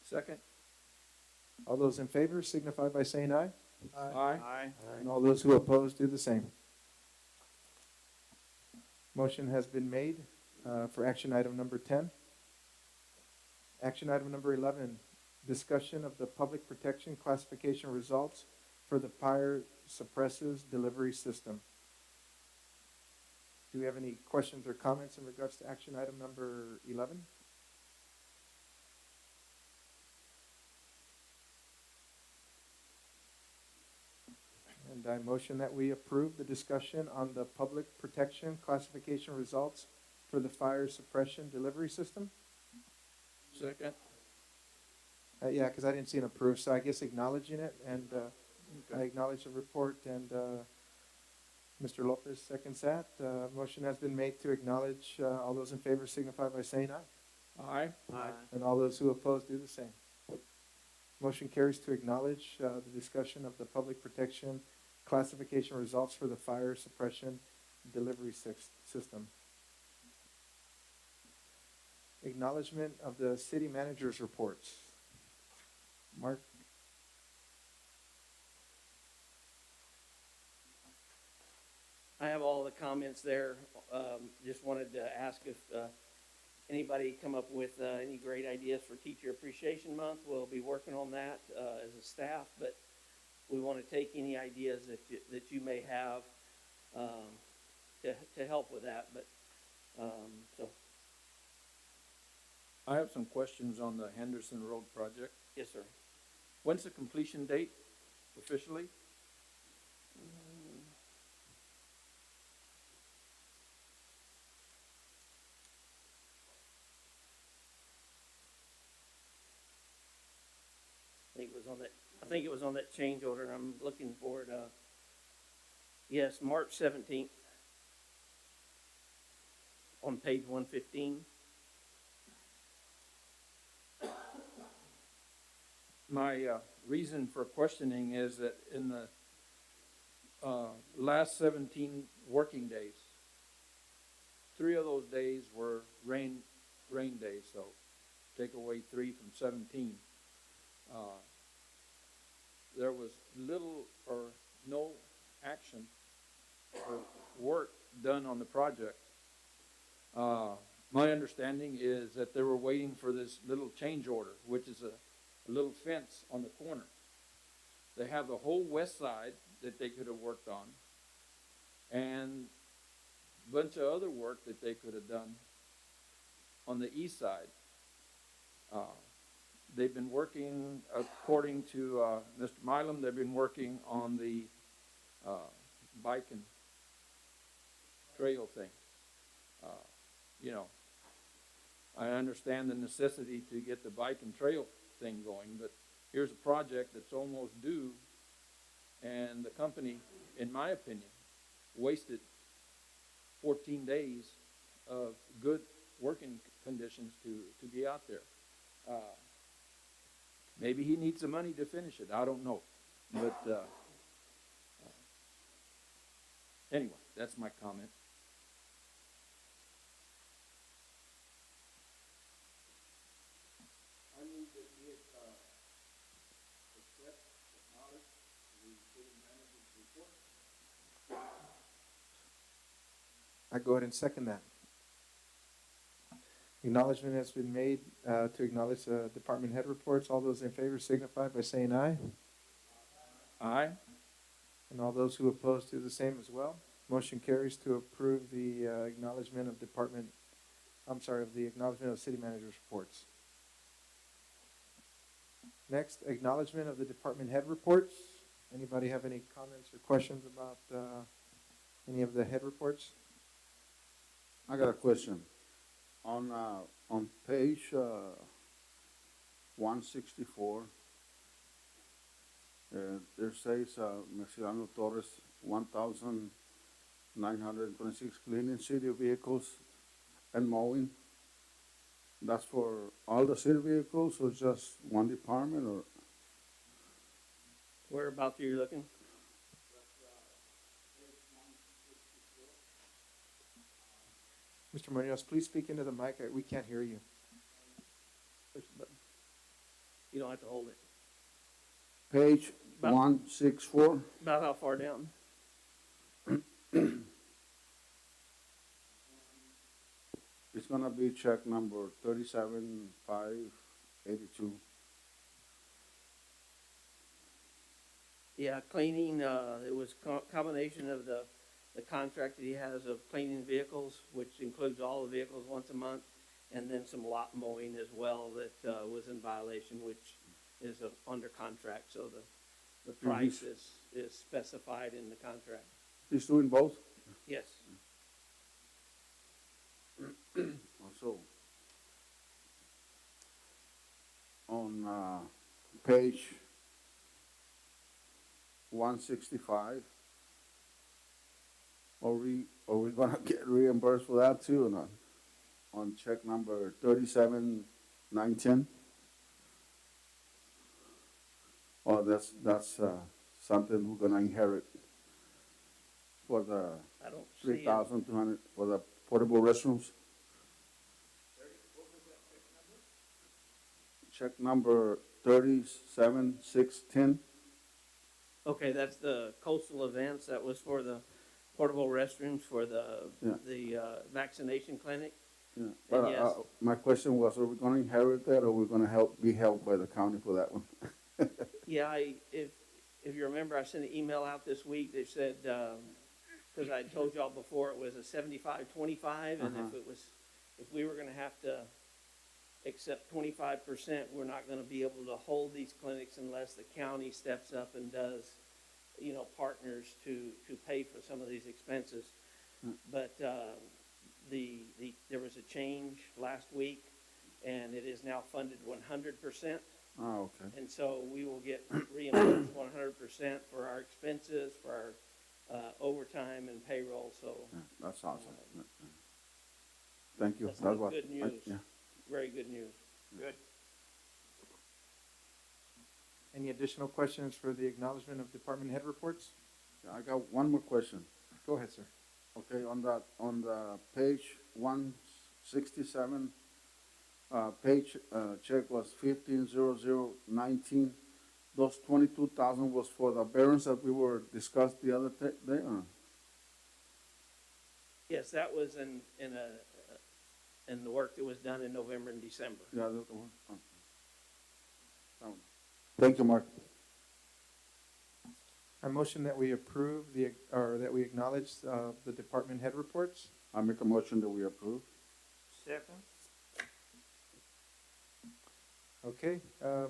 Second. All those in favor signify by saying aye. Aye. Aye. And all those who oppose do the same. Motion has been made for action item number 10. Action item number 11, discussion of the public protection classification results for the fire suppresses delivery system. Do we have any questions or comments in regards to action item number 11? And I motion that we approve the discussion on the public protection classification results for the fire suppression delivery system. Second. Yeah, because I didn't see an approve, so I guess acknowledging it, and I acknowledge the report, and Mr. Lopez seconds that. Motion has been made to acknowledge. All those in favor signify by saying aye. Aye. Aye. And all those who oppose do the same. Motion carries to acknowledge the discussion of the public protection classification results for the fire suppression delivery system. Acknowledgement of the city manager's reports. Mark? I have all the comments there. Just wanted to ask if anybody come up with any great ideas for Teacher Appreciation Month. We'll be working on that as a staff, but we want to take any ideas that you may have to help with that. But so, I have some questions on the Henderson Road project. yes, sir. When's the completion date officially? I think it was on that change order. I'm looking for it. Yes, March 17th on page 115. My reason for questioning is that in the last 17 working days, 3 of those days were rain days, so take away 3 from 17. There was little or no action or work done on the project. My understanding is that they were waiting for this little change order, which is a little fence on the corner. They have the whole west side that they could have worked on, and a bunch of other work that they could have done on the east side. They've been working, according to Mr. Milum, they've been working on the bike and trail thing. You know, I understand the necessity to get the bike and trail thing going, but here's a project that's almost due, and the company, in my opinion, wasted 14 days of good working conditions to be out there. Maybe he needs the money to finish it. I don't know. But anyway, that's my comment. I move that we accept, acknowledge the city manager's report. I go ahead and second that. Acknowledgement has been made to acknowledge the department head reports. All those in favor signify by saying aye. Aye. And all those who oppose do the same as well. Motion carries to approve the acknowledgement of the acknowledgement of city manager's reports. Next, acknowledgement of the department head reports. Anybody have any comments or questions about any of the head reports? I got a question. On page 164, there says Mexicano Torres 1,926 cleaning city vehicles and mowing. That's for all the city vehicles or just one department or? Whereabouts are you looking? Mr. Munoz, please speak into the mic. We can't hear you. Push the button. You don't have to hold it. Page About- 164, About how far down? it's gonna be check number 37582. Yeah, cleaning, it was combination of the contract that he has of cleaning vehicles, which includes all the vehicles once a month, and then some lot mowing as well that, was in violation, which is under contract, so the price is specified in the contract. He's doing both? Yes. Also, on page 165, are we gonna get reimbursed for that too or not? On check number 37910? Or that's something we're gonna inherit for the I don't see it. 3,200 for the portable restrooms? Check number 37610. Okay, that's the coastal events. That was for the portable restrooms for Yeah. the vaccination clinic. Yeah, And but yes. my question was, are we gonna inherit that, or we're gonna be helped by the county for that one? Yeah, if you remember, I sent an email out this week that said, because I told y'all before it was a 75-25, and if we were gonna have to accept 25%, we're not gonna be able to hold these clinics unless the county steps up and does, partners to pay for some of these expenses. But, there was a change last week, and it is now funded 100%. Oh, okay. And so we will get reimbursed 100% for our expenses, for our overtime and payroll, so Yeah, that's awesome. Thank you. that's That was- good news. yeah. Very good news. Good. Any additional questions for the acknowledgement of department head reports? Yeah, I got one more question. Go ahead, sir. Okay, on the page 167, page, check was 150019. Those 22,000 was for the variance that we were discussed the other day, Yes, that was in the work that was done in November and December. Yeah, the one. Oh. That one. Thank you, Mark. I motion that we approve that we acknowledge the department head reports. I make a motion that we approve. Second? Okay,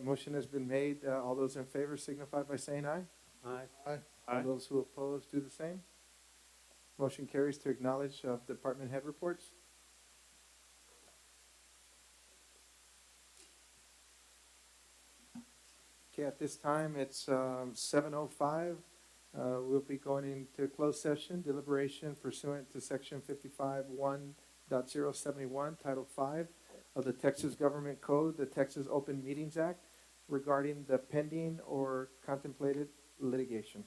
motion has been made. All those in favor signify by saying aye. Aye. All those who oppose do the same. Motion carries to acknowledge department head reports. Okay, at this time, it's 7:05. We'll be going into closed session deliberation pursuant to section 55.1.071, Title 5 of the Texas Government Code, the Texas Open Meetings Act, regarding the pending or contemplated litigation.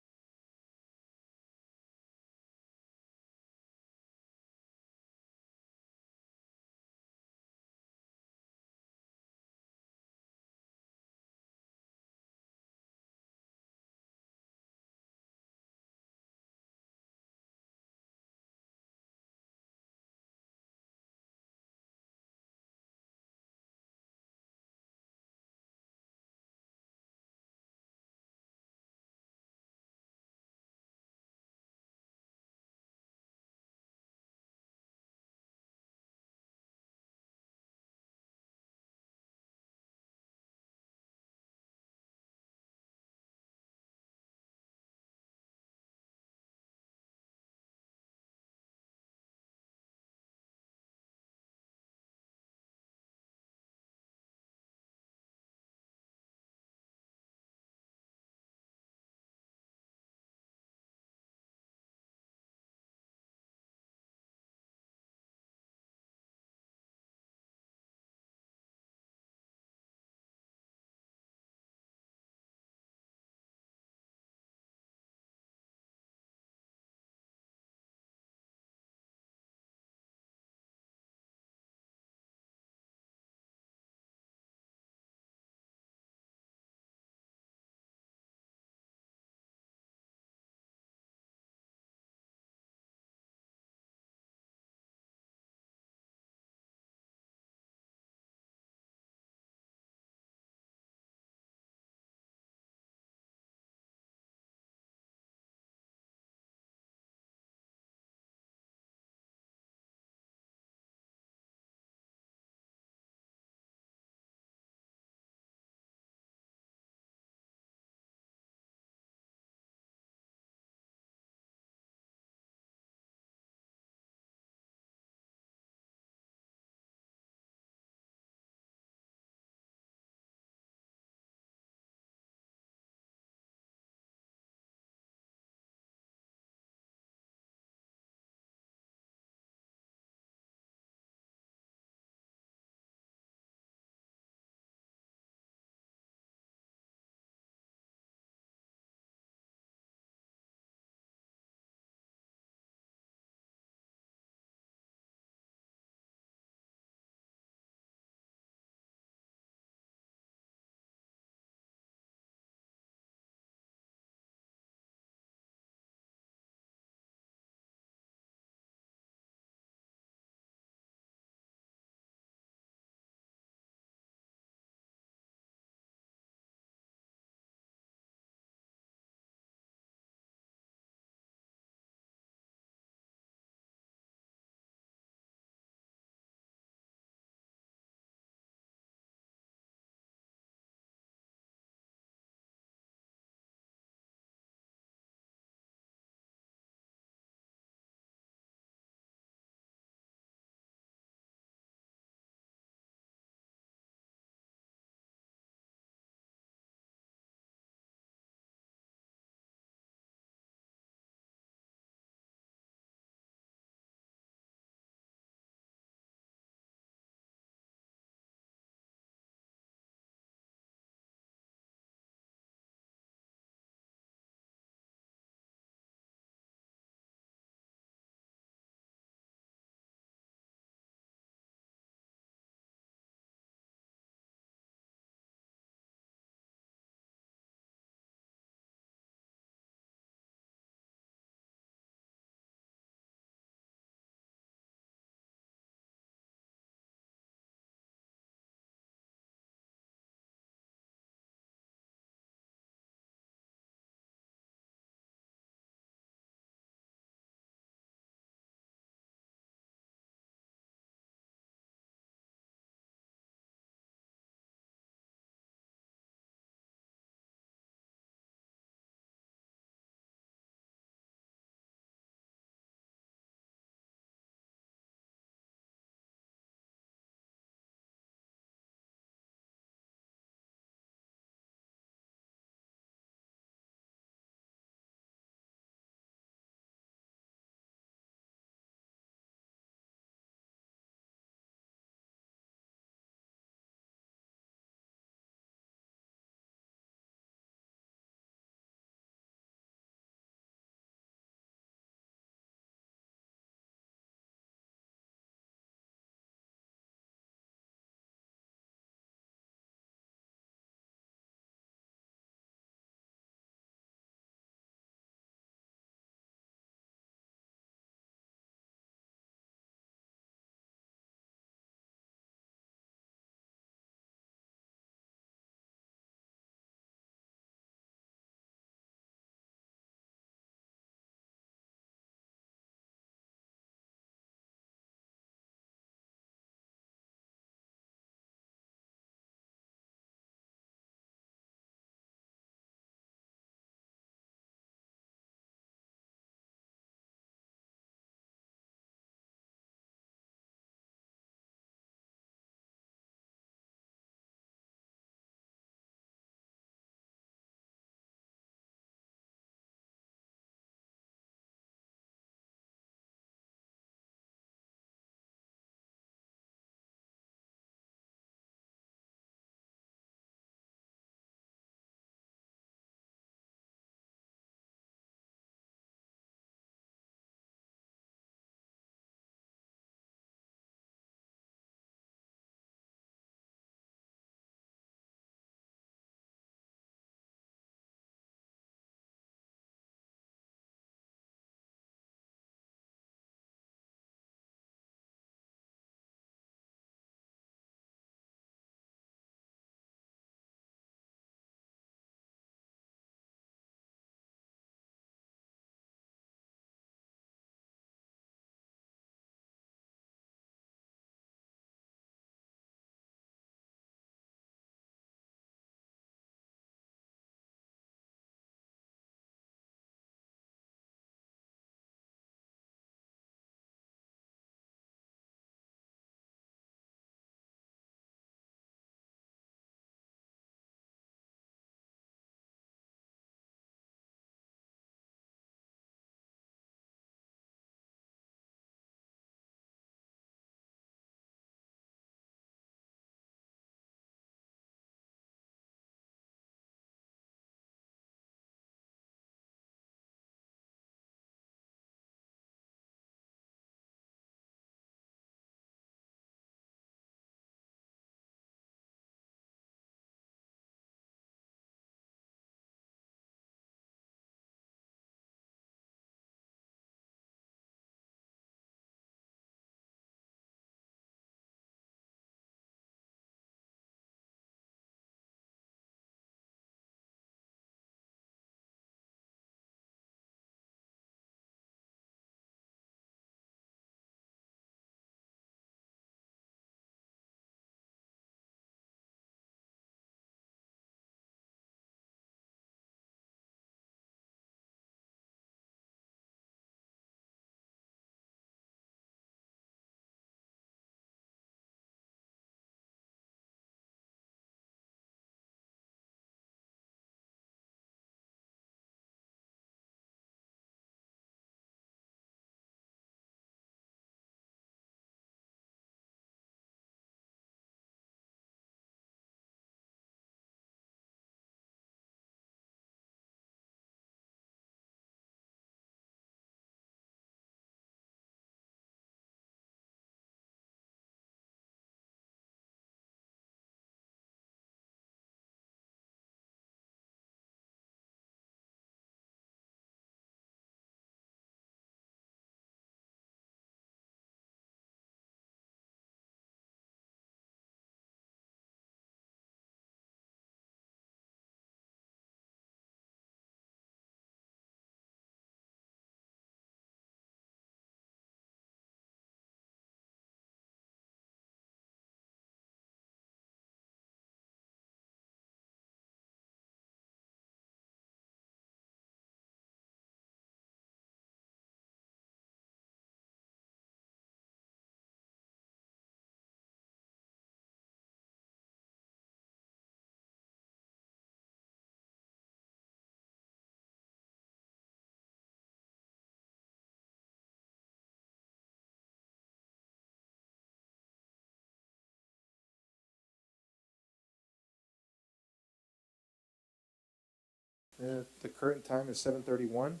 The current time is 7:31.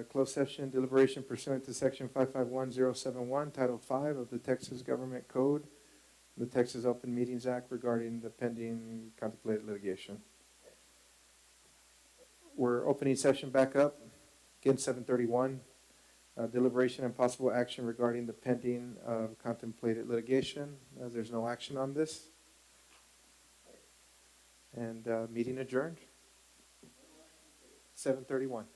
Closed session deliberation pursuant to section 551071, Title 5 of the Texas Government Code, the Texas Open Meetings Act regarding the pending contemplated litigation. We're opening session back up, again, 7:31. Deliberation and possible action regarding the pending contemplated litigation. There's no action on this. And meeting adjourned. 7:31.